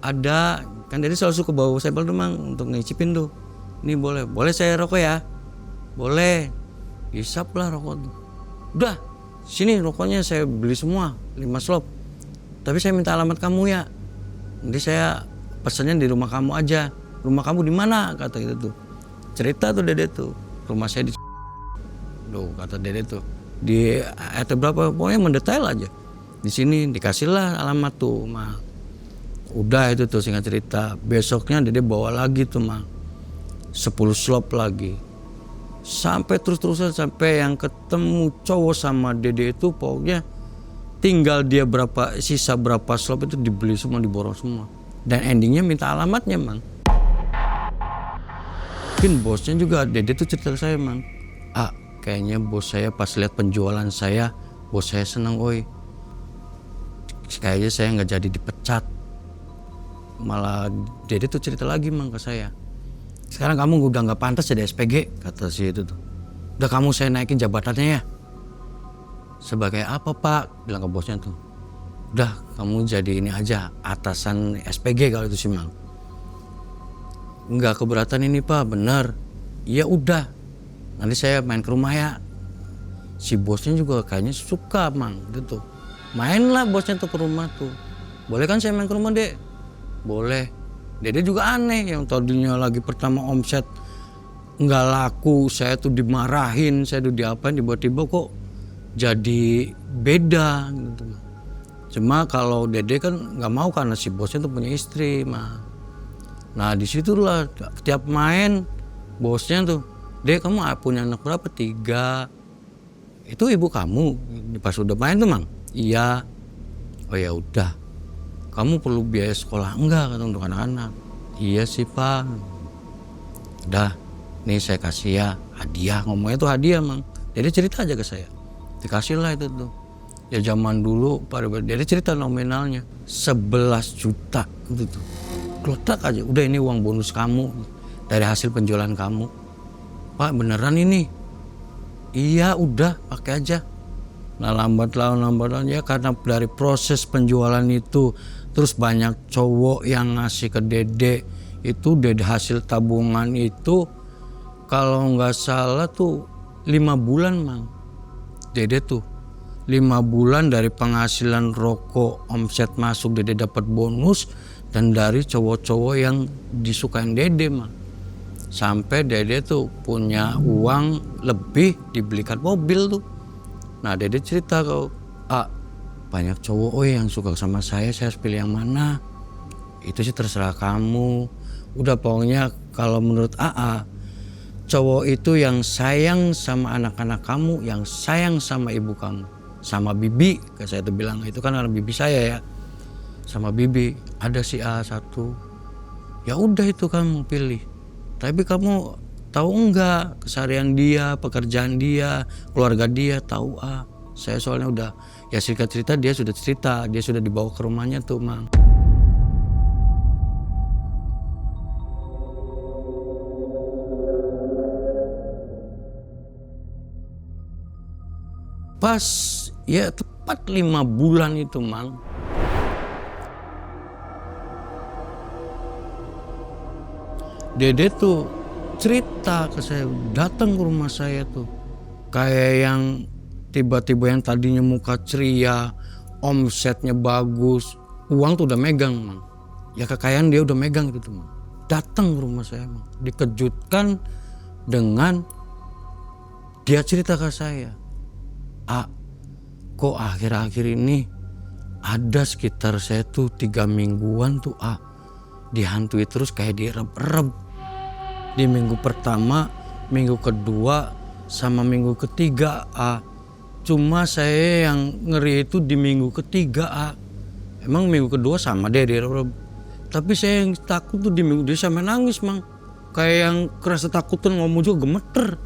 Ada, kan Dede selalu suka bawa sampel tuh mang untuk ngicipin tuh. Ini boleh saya rokok ya? Boleh, hisap lah rokok tuh. Udah, sini rokoknya saya beli semua 5 slop. Tapi saya minta alamat kamu ya. Nanti saya pesannya di rumah kamu aja. Rumah kamu di mana? Kata gitu tuh. Cerita tuh Dede tuh. Rumah saya di Duh, kata Dede tuh. Di RT berapa? Pokoknya mendetail aja. Di sini dikasihlah alamat tuh, mah. Udah itu tuh singkat cerita. Besoknya Dede bawa lagi tuh, mah. 10 slop lagi. Sampai terus-terusan sampai yang ketemu cowok sama Dede itu pokoknya tinggal dia sisa berapa slop itu dibeli semua, diborong semua. Dan endingnya minta alamatnya mang. Mungkin bosnya juga Dede tuh cerita ke saya mang, kayaknya bos saya pas lihat penjualan saya, bos saya senang oi. Kayaknya saya nggak jadi dipecat. Malah Dede tuh cerita lagi mang ke saya, sekarang kamu udah nggak pantas jadi SPG, kata si itu tuh. Udah kamu saya naikin jabatannya ya. Sebagai apa pak? Bilang ke bosnya tuh. Udah kamu jadi ini aja, atasan SPG kalau itu sih mang. Nggak keberatan ini pak, bener. Ya udah, nanti saya main ke rumah ya. Si bosnya juga kayaknya suka mang gitu. Mainlah bosnya tuh ke rumah tuh. Boleh kan saya main ke rumah dek? Boleh. Dede juga aneh, yang tadinya lagi pertama omset nggak laku, saya tuh dimarahin, saya tuh diapain, tiba-tiba kok jadi beda gitu. Cuma kalau Dede kan nggak mau karena si bosnya tuh punya istri mah. Nah disitulah tiap main bosnya tuh, Dek kamu punya anak berapa? 3. Itu ibu kamu pas udah main tuh mang? Iya. Oh ya udah. Kamu perlu biaya sekolah enggak kata untuk anak-anak? Iya sih pak. Udah, nih saya kasih ya hadiah, ngomongnya tuh hadiah mang. Dede cerita aja ke saya, dikasih lah itu tuh. Ya zaman dulu pada Dede cerita nominalnya 11 juta gitu tuh. Klotak aja, udah ini uang bonus kamu dari hasil penjualan kamu. Pak beneran ini? Iya udah pakai aja. Nah lambat laun ya karena dari proses penjualan itu terus banyak cowok yang ngasih ke Dede itu, Dede hasil tabungan itu kalau nggak salah tuh 5 bulan mang. Dede tuh 5 bulan dari penghasilan rokok omset masuk Dede dapat bonus dan dari cowok-cowok yang disukain Dede mang. Sampai Dede tuh punya uang lebih dibelikan mobil tuh. Nah Dede cerita kau, banyak cowok yang suka sama saya harus pilih yang mana? Itu sih terserah kamu. Udah pokoknya kalau menurut cowok itu yang sayang sama anak-anak kamu, yang sayang sama ibu kamu, sama bibi, kayak saya tuh bilang itu kan karena bibi saya ya, sama bibi. Ada si satu, ya udah itu kamu pilih. Tapi kamu tahu enggak keseharian dia, pekerjaan dia, keluarga dia, tahu Saya soalnya udah, ya singkat cerita dia sudah dibawa ke rumahnya tuh mang. Pas ya tepat 5 bulan itu mang. Dede tuh cerita ke saya, datang ke rumah saya tuh. Kayak yang tiba-tiba yang tadinya muka ceria, omsetnya bagus, uang tuh udah megang mang. Ya kekayaan dia udah megang gitu mang. Datang ke rumah saya mang, dikejutkan dengan dia cerita ke saya, kok akhir-akhir ini ada sekitar saya tuh 3 mingguan tuh dihantui terus kayak direp-rep. Di minggu pertama, minggu kedua, sama minggu ketiga cuma saya yang ngeri itu di minggu ketiga emang minggu kedua sama deh direp-rep. Tapi saya yang takut tuh di minggu dia sampai nangis mang. Kayak yang kerasa takutan ngomong juga gemeter.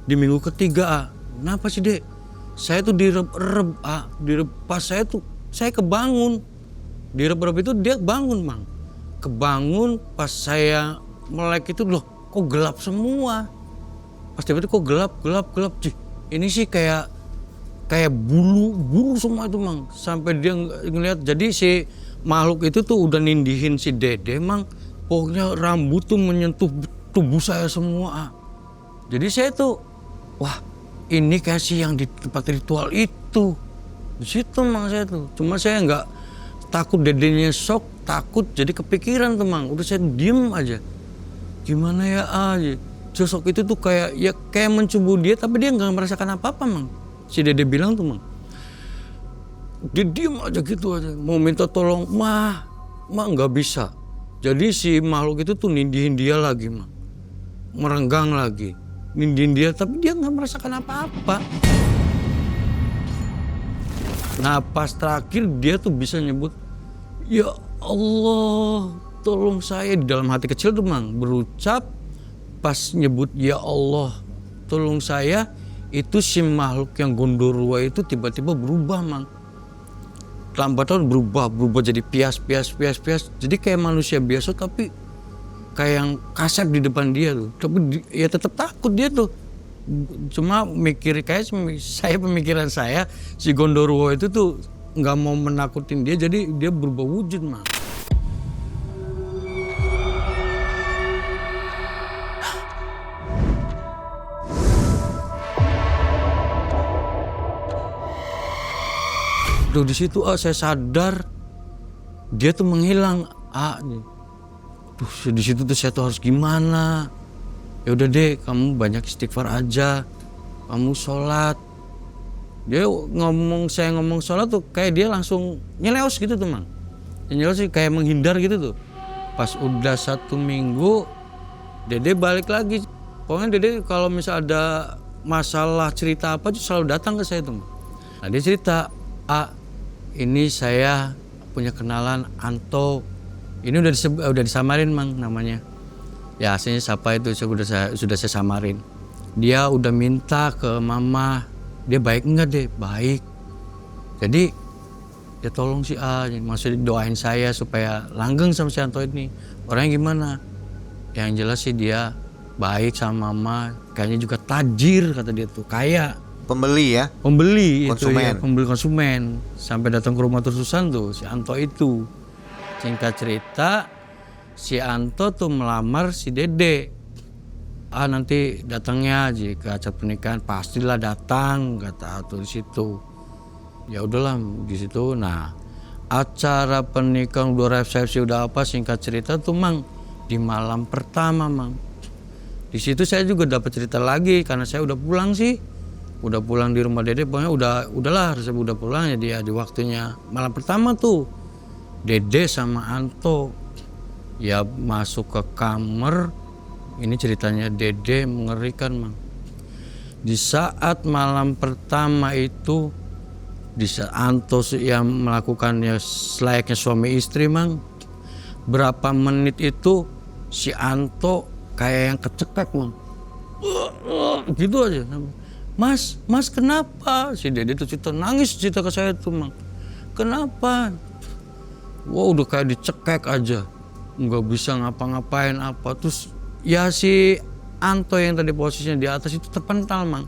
Di minggu ketiga kenapa sih dek? Saya tuh direp-rep pas saya kebangun. Direp-rep itu dia bangun mang. Kebangun pas saya melek itu loh kok gelap semua. Pas tiba-tiba kok gelap. Cih, ini sih kayak bulu semua itu mang. Sampai dia ngeliat jadi si makhluk itu tuh udah nindihin si Dede mang. Pokoknya rambut tuh menyentuh tubuh saya semua. Jadi saya tuh wah ini kayak sih yang di tempat ritual itu. Di situ mang saya tuh. Cuma saya nggak takut Dedenya shock, takut jadi kepikiran tuh mang. Udah saya diem aja. Gimana ya aja. Sosok itu tuh kayak mencumbu dia tapi dia nggak merasakan apa-apa mang. Si Dede bilang tuh mang. Dia diem aja gitu aja. Mau minta tolong, mah nggak bisa. Jadi si makhluk itu tuh nindihin dia lagi mang. Merenggang lagi. Nindihin dia tapi dia nggak merasakan apa-apa. Nah pas terakhir dia tuh bisa nyebut, ya Allah tolong saya, di dalam hati kecil tuh mang berucap. Pas nyebut ya Allah tolong saya, itu si makhluk yang Gondorwa itu tiba-tiba berubah mang. Lambat laun berubah jadi pias. Jadi kayak manusia biasa tapi kayak yang kasar di depan dia tuh. Tapi ya tetap takut dia tuh. Cuma pemikiran saya si Gondorwo itu tuh nggak mau menakutin dia, jadi dia berubah wujud mah. Tuh di situ saya sadar dia tuh menghilang. Di situ tuh saya tuh harus gimana? Ya udah deh, kamu banyak istighfar aja, kamu sholat. Saya ngomong sholat tuh kayak dia langsung nyeleos gitu tuh mang. Nyeleos sih kayak menghindar gitu tuh. Pas udah 1 minggu, Dede balik lagi. Pokoknya Dede kalau misal ada masalah cerita apa tuh selalu datang ke saya tuh. Nah dia cerita, ini saya punya kenalan Anto. Ini udah disamarin mang namanya. Ya aslinya siapa itu sudah saya samarin. Dia udah minta ke mama, dia baik enggak deh? Baik. Jadi ya tolong si maksudnya doain saya supaya langgeng sama si Anto ini. Orangnya gimana? Yang jelas sih dia baik sama mama, kayaknya juga tajir kata dia tuh, kaya. Pembeli ya? Pembeli konsumen. Itu ya, pembeli konsumen. Sampai datang ke rumah tersusan tuh si Anto itu. Singkat cerita, si Anto tuh melamar si Dede. Nanti datangnya aja ke acara pernikahan, pastilah datang kata tuh di situ. Ya udahlah di situ. Nah, acara pernikahan udah resepsi udah apa, singkat cerita tuh mang di malam pertama mang. Di situ saya juga dapat cerita lagi karena saya udah pulang sih. Udah pulang di rumah Dede, pokoknya udahlah resep udah pulang ya dia di waktunya. Malam pertama tuh Dede sama Anto ya masuk ke kamar. Ini ceritanya Dede mengerikan mang. Di saat malam pertama itu, di saat Anto yang melakukannya selayaknya suami istri mang, berapa menit itu si Anto kayak yang kecekek mang. Gitu aja. Mas kenapa? Si Dede tuh nangis cerita ke saya tuh mang. Kenapa? Wah udah kayak dicekek aja, nggak bisa ngapa-ngapain apa. Terus ya si Anto yang tadi posisinya di atas itu terpental mang.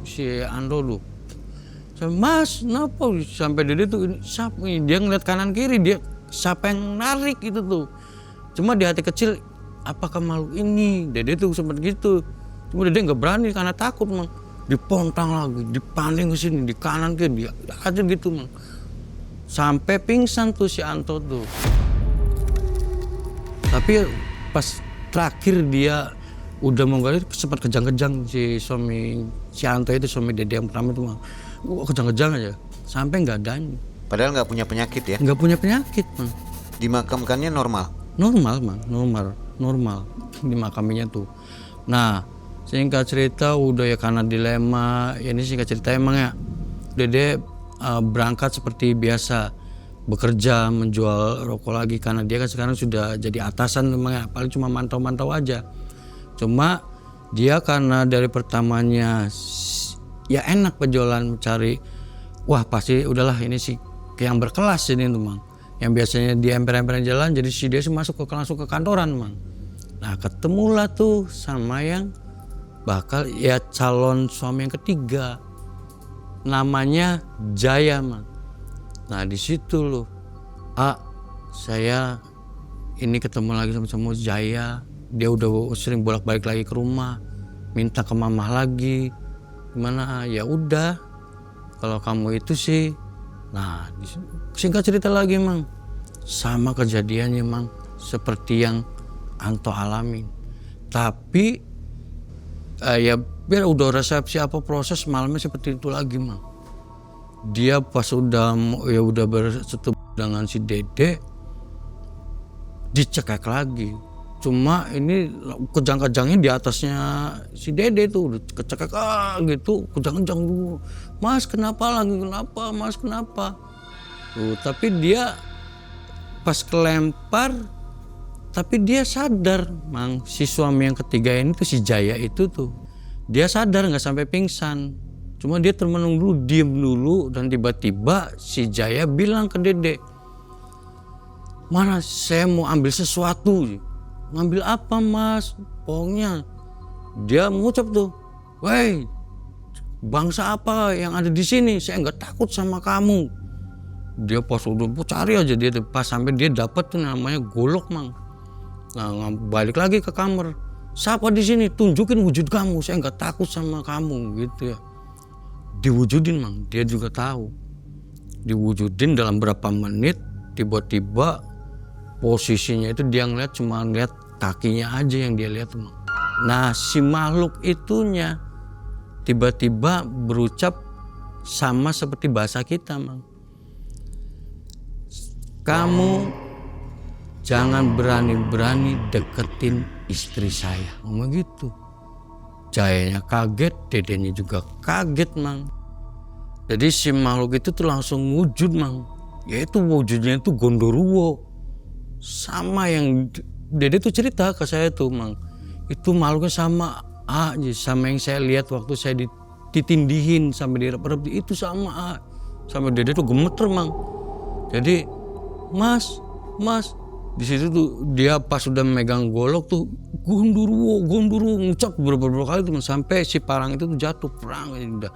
Si Anto tuh, Mas kenapa? Sampai Dede tuh siapa? Dia ngeliat kanan kiri, dia siapa yang narik itu tuh. Cuma di hati kecil, apakah makhluk ini? Dede tuh sempat gitu. Cuma Dede nggak berani karena takut mang. Dipontang lagi, dipanding ke sini, di kanan kiri, dia aja gitu mang. Sampai pingsan tuh si Anto tuh. Tapi pas terakhir dia udah mau sempat kejang-kejang si Anto itu, suami Dede yang pertama itu mang. kejang-kejang aja sampai nggak ada. Padahal nggak punya penyakit ya? Nggak punya penyakit, Mang. Dimakamkannya normal? Normal, Mang. Normal dimakaminya tuh. Nah, singkat cerita udah ya karena dilema, ya ini singkat cerita emang ya Dede berangkat seperti biasa, bekerja menjual rokok lagi karena dia kan sekarang sudah jadi atasan memang ya, paling cuma mantau-mantau aja. Cuma dia karena dari pertamanya ya enak penjualan, mencari wah pasti udahlah ini sih yang berkelas ini tuh Mang. Yang biasanya dia emper-emperan jalan jadi si dia langsung ke kantoran Mang. Nah ketemulah tuh sama yang bakal ya calon suami yang ketiga, namanya Jaya Mang. Nah di situ loh, saya ini ketemu lagi sama Jaya, dia udah sering bolak-balik lagi ke rumah, minta ke mamah lagi, gimana? Ya udah, kalau kamu itu sih, nah singkat cerita lagi Mang, sama kejadiannya Mang, seperti yang Anto alamin, tapi ya biar udah resepsi apa proses malamnya seperti itu lagi Mang. Dia pas udah bersetubuh dengan si Dede dicekek lagi. Cuma ini kejang-kejangnya di atasnya si Dede tuh udah kecekek gitu, kejang-kejang dulu. Mas kenapa lagi, kenapa Mas kenapa? Tuh, tapi dia pas kelempar tapi dia sadar Mang, si suami yang ketiga ini tuh si Jaya itu tuh dia sadar nggak sampai pingsan, cuma dia termenung dulu, diem dulu, dan tiba-tiba si Jaya bilang ke Dede, mana saya mau ambil sesuatu. Ngambil apa Mas? Pokoknya dia mengucap tuh, woi bangsa apa yang ada di sini, saya nggak takut sama kamu. Dia pas udah cari aja dia pas sampai dia dapat tuh namanya golok Mang. Nah balik lagi ke kamar, siapa di sini, tunjukin wujud kamu, saya nggak takut sama kamu gitu ya. Diwujudin Mang, dia juga tahu. Diwujudin dalam berapa menit, tiba-tiba posisinya itu dia cuma ngeliat kakinya aja yang dia lihat Mang. Nah si makhluk itunya tiba-tiba berucap sama seperti bahasa kita Mang. Kamu jangan berani-berani deketin istri saya, ngomong gitu. Jayanya kaget, Dedenya juga kaget Mang. Jadi si makhluk itu tuh langsung wujud Mang, yaitu wujudnya itu Gondoruo. Sama yang Dede tuh cerita ke saya tuh Mang, itu makhluknya sama sama yang saya lihat waktu saya ditindihin sampai direp-rep, itu sama sama Dede tuh gemeter Mang. Jadi Mas, di situ tuh dia pas sudah memegang golok tuh Gondoruo ngucap beberapa kali tuh sampai si parang itu tuh jatuh perang udah.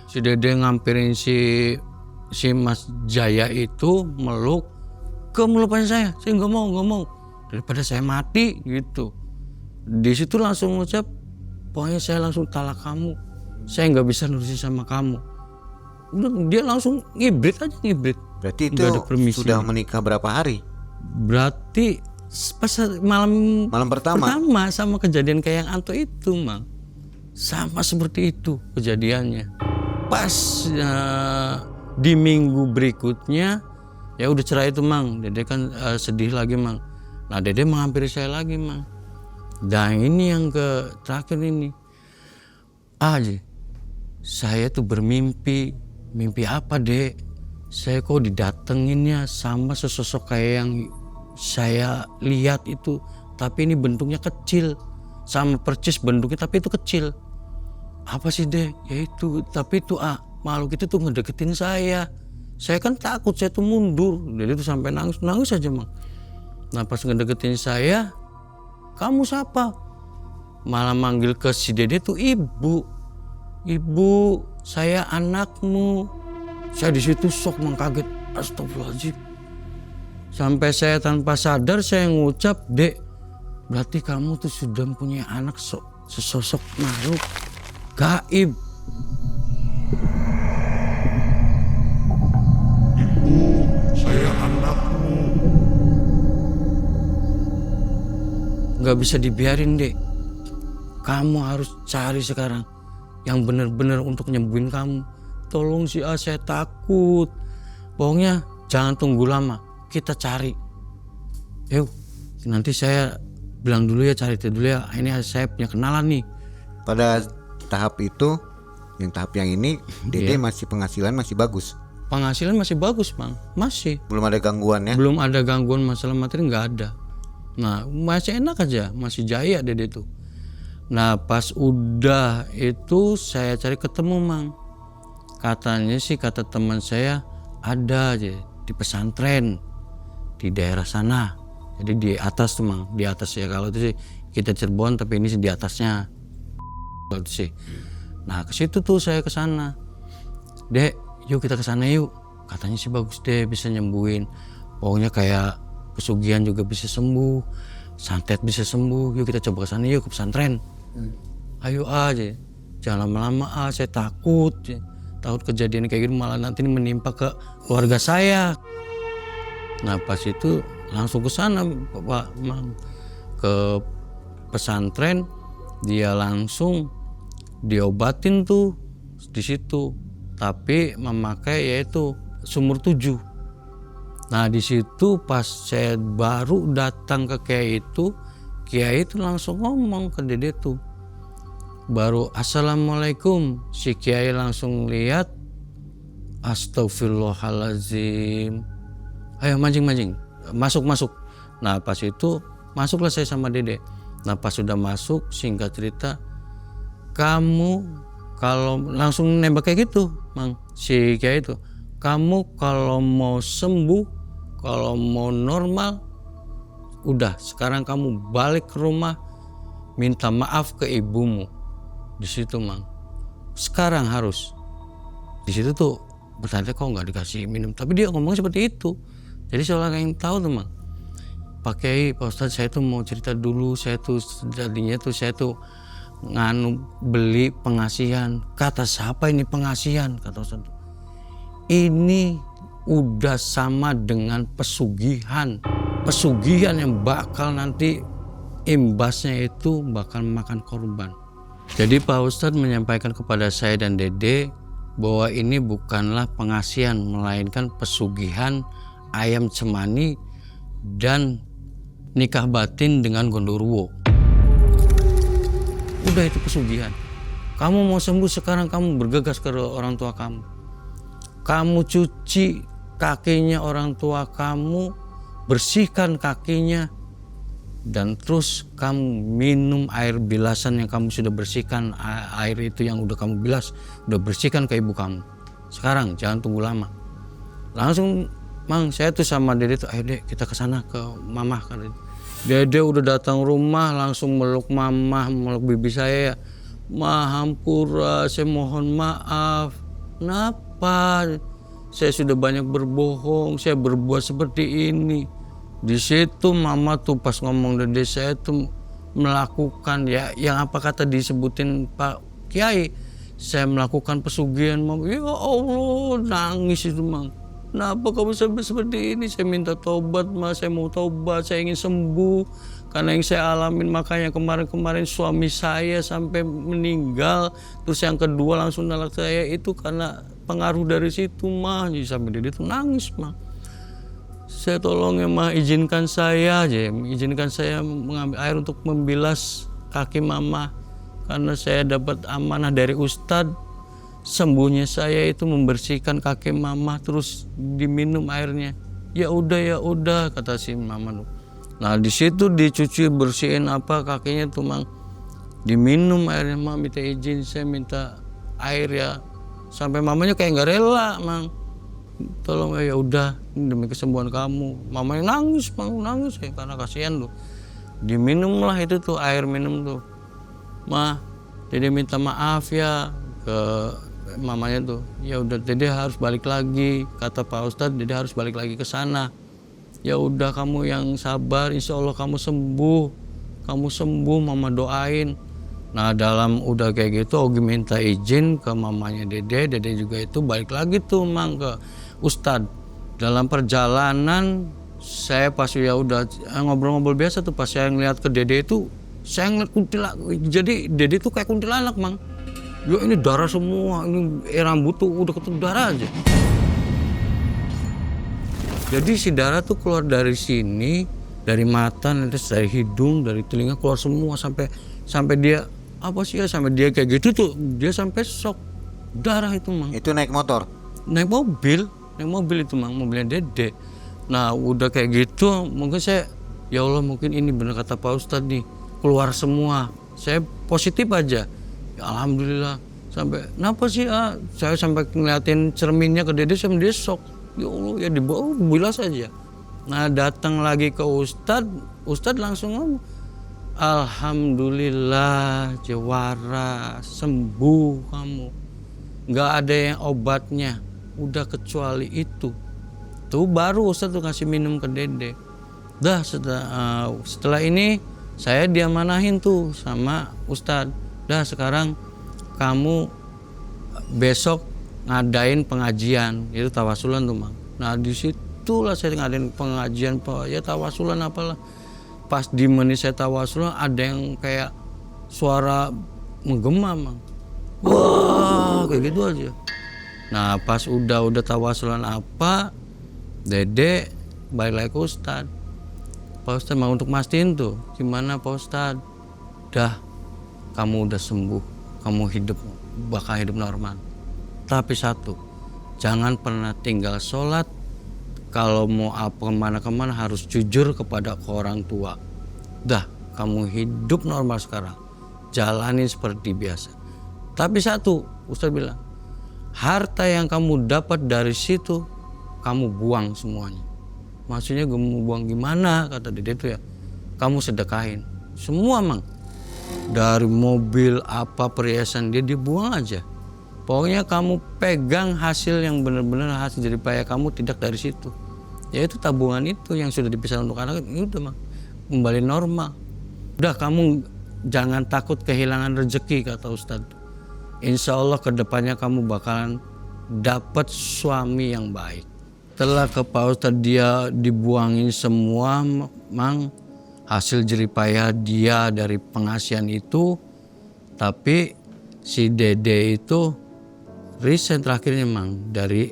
Si Dede ngampirin si Mas Jaya itu meluk, melupain saya nggak mau daripada saya mati gitu. Di situ langsung ngucap, pokoknya saya langsung talak kamu, saya nggak bisa nurusin sama kamu. Udah dia langsung ngibrit. Berarti itu sudah menikah berapa hari? Berarti pas malam pertama sama kejadian kayak yang Anto itu Mang, sama seperti itu kejadiannya. Pas di minggu berikutnya ya udah cerai itu Mang, Dede kan sedih lagi Mang. Nah Dede menghampiri saya lagi Mang, dan ini yang terakhir ini saya tuh bermimpi. Mimpi apa Dek? Saya kok didatenginnya sama sesosok kayak yang saya lihat itu, tapi ini bentuknya kecil, sama percis bentuknya tapi itu kecil. Apa sih Dek? Ya itu, tapi itu makhluk itu tuh ngedeketin saya. Saya kan takut, saya tuh mundur. Jadi tuh sampai nangis aja Mang. Nah pas ngedeketin saya, kamu siapa? Malah manggil ke si Dede tuh ibu, saya anakmu. Saya di situ shock Mang, kaget, astagfirullahaladzim. Sampai saya tanpa sadar saya ngucap, Dek, berarti kamu tuh sudah punya anak sesosok makhluk gaib. Ibu, saya anakmu. Gak bisa dibiarin Dek, kamu harus cari sekarang yang benar-benar untuk nyembuhin kamu. tolong si A, saya takut. Pokoknya jangan tunggu lama, kita cari. Yuk, nanti saya bilang dulu ya, cari dulu ya, ini saya punya kenalan nih. Pada tahap itu, tahap yang ini, Dede masih penghasilan masih bagus. Penghasilan masih bagus bang, masih. Belum ada gangguan ya? Belum ada gangguan masalah materi, nggak ada. Nah masih enak aja, masih jaya Dede tuh. Nah pas udah itu saya cari ketemu mang. Katanya sih kata teman saya ada aja di pesantren di daerah sana. Jadi di atas tuh mang, di atas ya, kalau itu sih kita Cirebon tapi ini sih di atasnya. Kalau itu sih. Nah ke situ tuh saya ke sana. Dek, yuk kita ke sana yuk. Katanya sih bagus deh, bisa nyembuhin. Pokoknya kayak pesugihan juga bisa sembuh, santet bisa sembuh. Yuk kita coba ke sana yuk, ke pesantren. Ayo aja. Jangan lama-lama saya takut. Takut kejadian kayak gitu malah nanti menimpa ke keluarga saya. Nah pas itu langsung ke sana Pak Mam, ke pesantren, dia langsung diobatin tuh di situ, tapi memakai yaitu sumur 7. Nah di situ pas saya baru datang ke kiai itu langsung ngomong ke Dede tuh, baru assalamualaikum, si kiai langsung lihat, astagfirullahaladzim, ayo mancing, masuk. Nah pas itu masuklah saya sama Dede. Nah pas sudah masuk, singkat cerita, kamu kalau langsung nembak kayak gitu mang, si kiai itu, kamu kalau mau sembuh, kalau mau normal, udah sekarang kamu balik ke rumah, minta maaf ke ibumu. Di situ mang, sekarang harus. Di situ tuh bertanya kok nggak dikasih minum, tapi dia ngomong seperti itu. Jadi seorang yang tahu tuh mang, Pak Kiai, Pak Ustadz, saya tuh mau cerita dulu, saya tuh jadinya tuh saya tuh beli pengasihan. Kata siapa ini pengasihan? Kata Ustadz, ini udah sama dengan pesugihan yang bakal nanti imbasnya itu bakal makan korban. Jadi Pak Ustadz menyampaikan kepada saya dan Dede bahwa ini bukanlah pengasihan, melainkan pesugihan ayam cemani dan nikah batin dengan gondoruo. Udah itu pesugihan. Kamu mau sembuh sekarang, kamu bergegas ke orang tua kamu. Kamu cuci kakinya orang tua kamu, bersihkan kakinya, dan terus kamu minum air bilasan yang kamu sudah bersihkan, air itu yang udah kamu bilas, udah bersihkan ke ibu kamu. Sekarang jangan tunggu lama. Langsung mang, saya tuh sama Dede tuh, ayo Dek kita ke sana ke Mamah kan. Dede udah datang rumah langsung meluk Mamah, meluk bibi saya. Mahampura, saya mohon maaf. Kenapa? Saya sudah banyak berbohong, saya berbuat seperti ini. Di situ Mama tuh pas ngomong Dede, saya tuh melakukan ya yang apa kata disebutin Pak Kiai. Saya melakukan pesugihan Mama. Ya Allah, nangis itu mang. Kenapa kamu sampai seperti ini? Saya minta tobat mas, saya mau tobat, saya ingin sembuh. Karena yang saya alamin, makanya kemarin suami saya sampai meninggal. Terus yang kedua langsung nolak saya, itu karena pengaruh dari situ mah. Jadi sampai dia itu nangis mah. Saya tolong ya mah, izinkan saya mengambil air untuk membilas kaki Mama. Karena saya dapat amanah dari Ustadz. Sembuhnya saya itu membersihkan kaki Mama, terus diminum airnya. Ya udah kata si Mama. Nah di situ dicuci bersihin apa kakinya tuh mang, diminum airnya. Mama minta izin, saya minta air ya. Sampai mamanya kayak nggak rela mang. Tolong ya udah, demi kesembuhan kamu. Mamanya nangis mang, nangis ya karena kasihan tuh. Diminumlah itu tuh air minum tuh. Mah, Dede minta maaf ya ke mamanya tuh. Ya udah Dede harus balik lagi, kata Pak Ustadz, Dede harus balik lagi ke sana. Ya udah kamu yang sabar, insya Allah kamu sembuh, Mama doain. Nah dalam udah kayak gitu Ogi minta izin ke mamanya Dede juga itu balik lagi tuh mang ke Ustadz. Dalam perjalanan saya pas ya udah ngobrol-ngobrol biasa tuh, pas saya ngeliat ke Dede itu saya ngeliat kuntilanak. Jadi Dede tuh kayak kuntilanak mang. Ya ini darah semua, ini rambut tuh udah ketemu darah aja. Jadi si darah tuh keluar dari sini, dari mata, nanti dari hidung, dari telinga, keluar semua sampai dia apa sih ya, sampai dia kayak gitu tuh, dia sampai shock darah itu Mang. Itu naik motor? Naik mobil itu Mang, mobilnya Dede. Nah udah kayak gitu, mungkin saya, ya Allah mungkin ini benar kata Pak Ustadz nih, keluar semua. Saya positif aja, ya alhamdulillah. Sampai kenapa sih saya sampai ngeliatin cerminnya ke Dede, saya dia shock. Ya Allah, ya dibawa bilas aja. Nah datang lagi ke Ustadz langsung ngomong, alhamdulillah Jawara, sembuh kamu. Nggak ada yang obatnya, udah kecuali itu. Tuh baru Ustadz tuh kasih minum ke Dede. Dah setelah ini saya diamanahin tuh sama Ustadz. Dah sekarang kamu besok ngadain pengajian, itu tawasulan tuh Mang. Nah disitulah saya ngadain pengajian, ya tawasulan apalah. Pas di menit saya tawasulan ada yang kayak suara menggema Mang. Wah kayak gitu aja. Nah pas udah tawasulan apa, Dede balik lagi ke Ustadz. Pak Ustadz mau untuk mastiin tuh, gimana Pak Ustadz? Dah, kamu udah sembuh, kamu bakal hidup normal. Tapi satu, jangan pernah tinggal sholat. Kalau mau kemana-kemana harus jujur kepada orang tua. Dah, kamu hidup normal sekarang, jalani seperti biasa. Tapi satu, Ustadz bilang, harta yang kamu dapat dari situ, kamu buang semuanya. Maksudnya kamu buang gimana, kata Dede itu ya, kamu sedekahin. Semua Mang, dari mobil apa perhiasan dia dibuang aja. Pokoknya kamu pegang hasil yang benar-benar hasil jerih payah kamu, tidak dari situ. Yaitu tabungan itu yang sudah dipisah untuk anak, itu udah Mang, kembali normal. Udah kamu jangan takut kehilangan rezeki, kata Ustadz. Insya Allah kedepannya kamu bakalan dapat suami yang baik. Setelah ke Pak Ustadz dia dibuangin semua Mang, hasil jerih payah dia dari pengasihan itu. Tapi si Dede itu resign terakhirnya Mang dari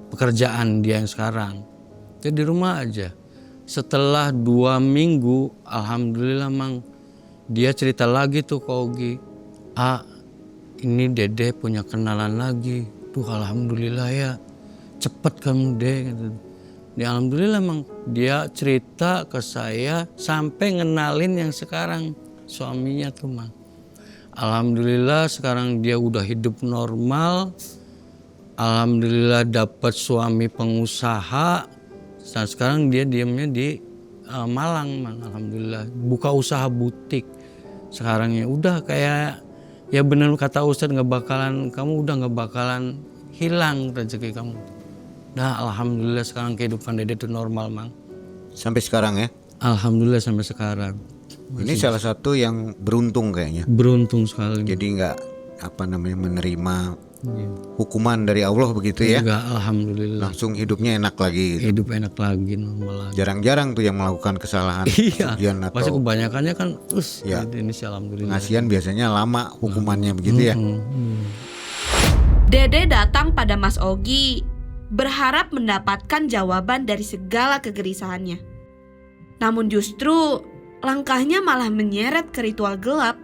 pekerjaan dia yang sekarang. Dia di rumah aja. Setelah 2 minggu, alhamdulillah Mang, dia cerita lagi tuh ke Ogi. Ini Dede punya kenalan lagi. Tuh alhamdulillah ya, cepet kamu deh. Ya alhamdulillah Mang, dia cerita ke saya sampai ngenalin yang sekarang suaminya tuh Mang. Alhamdulillah sekarang dia udah hidup normal. Alhamdulillah dapat suami pengusaha. Dan sekarang dia diamnya di Malang Mang. Alhamdulillah buka usaha butik. Sekarang ya udah kayak ya benar kata Ustadz, kamu udah nggak bakalan hilang rezeki kamu. Nah alhamdulillah sekarang kehidupan Dede itu normal Mang. Sampai sekarang ya? Alhamdulillah sampai sekarang. Ini salah satu yang beruntung kayaknya. Beruntung sekali. Jadi nggak menerima hukuman dari Allah begitu ya? Enggak, alhamdulillah. Langsung hidupnya enak lagi. Gitu. Hidup enak lagi, normal lagi. Jarang-jarang tuh yang melakukan kesalahan. Iya. Atau pasti kebanyakannya kan, ya. Ini sih alhamdulillah. Pengasihan biasanya lama hukumannya begitu ya. Dede datang pada Mas Ogi, berharap mendapatkan jawaban dari segala kegelisahannya. Namun justru langkahnya malah menyeret ke ritual gelap.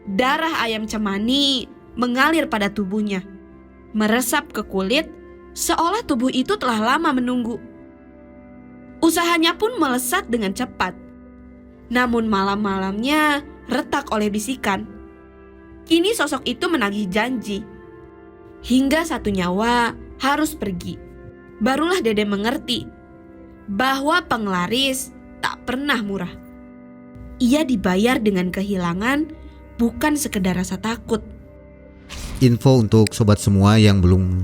Darah ayam cemani mengalir pada tubuhnya, meresap ke kulit, seolah tubuh itu telah lama menunggu. Usahanya pun melesat dengan cepat. Namun malam-malamnya retak oleh bisikan. Kini sosok itu menagih janji. Hingga satu nyawa harus pergi. Barulah Dede mengerti bahwa penglaris tak pernah murah. Ia dibayar dengan kehilangan, bukan sekedar rasa takut. Info untuk sobat semua yang belum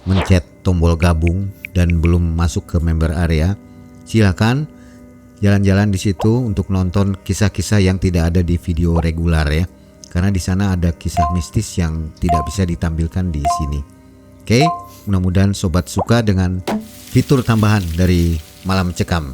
mencet tombol gabung dan belum masuk ke member area, silakan jalan-jalan di situ untuk nonton kisah-kisah yang tidak ada di video regular ya. Karena di sana ada kisah mistis yang tidak bisa ditampilkan di sini. Oke, mudah-mudahan sobat suka dengan fitur tambahan dari Malam Cekam.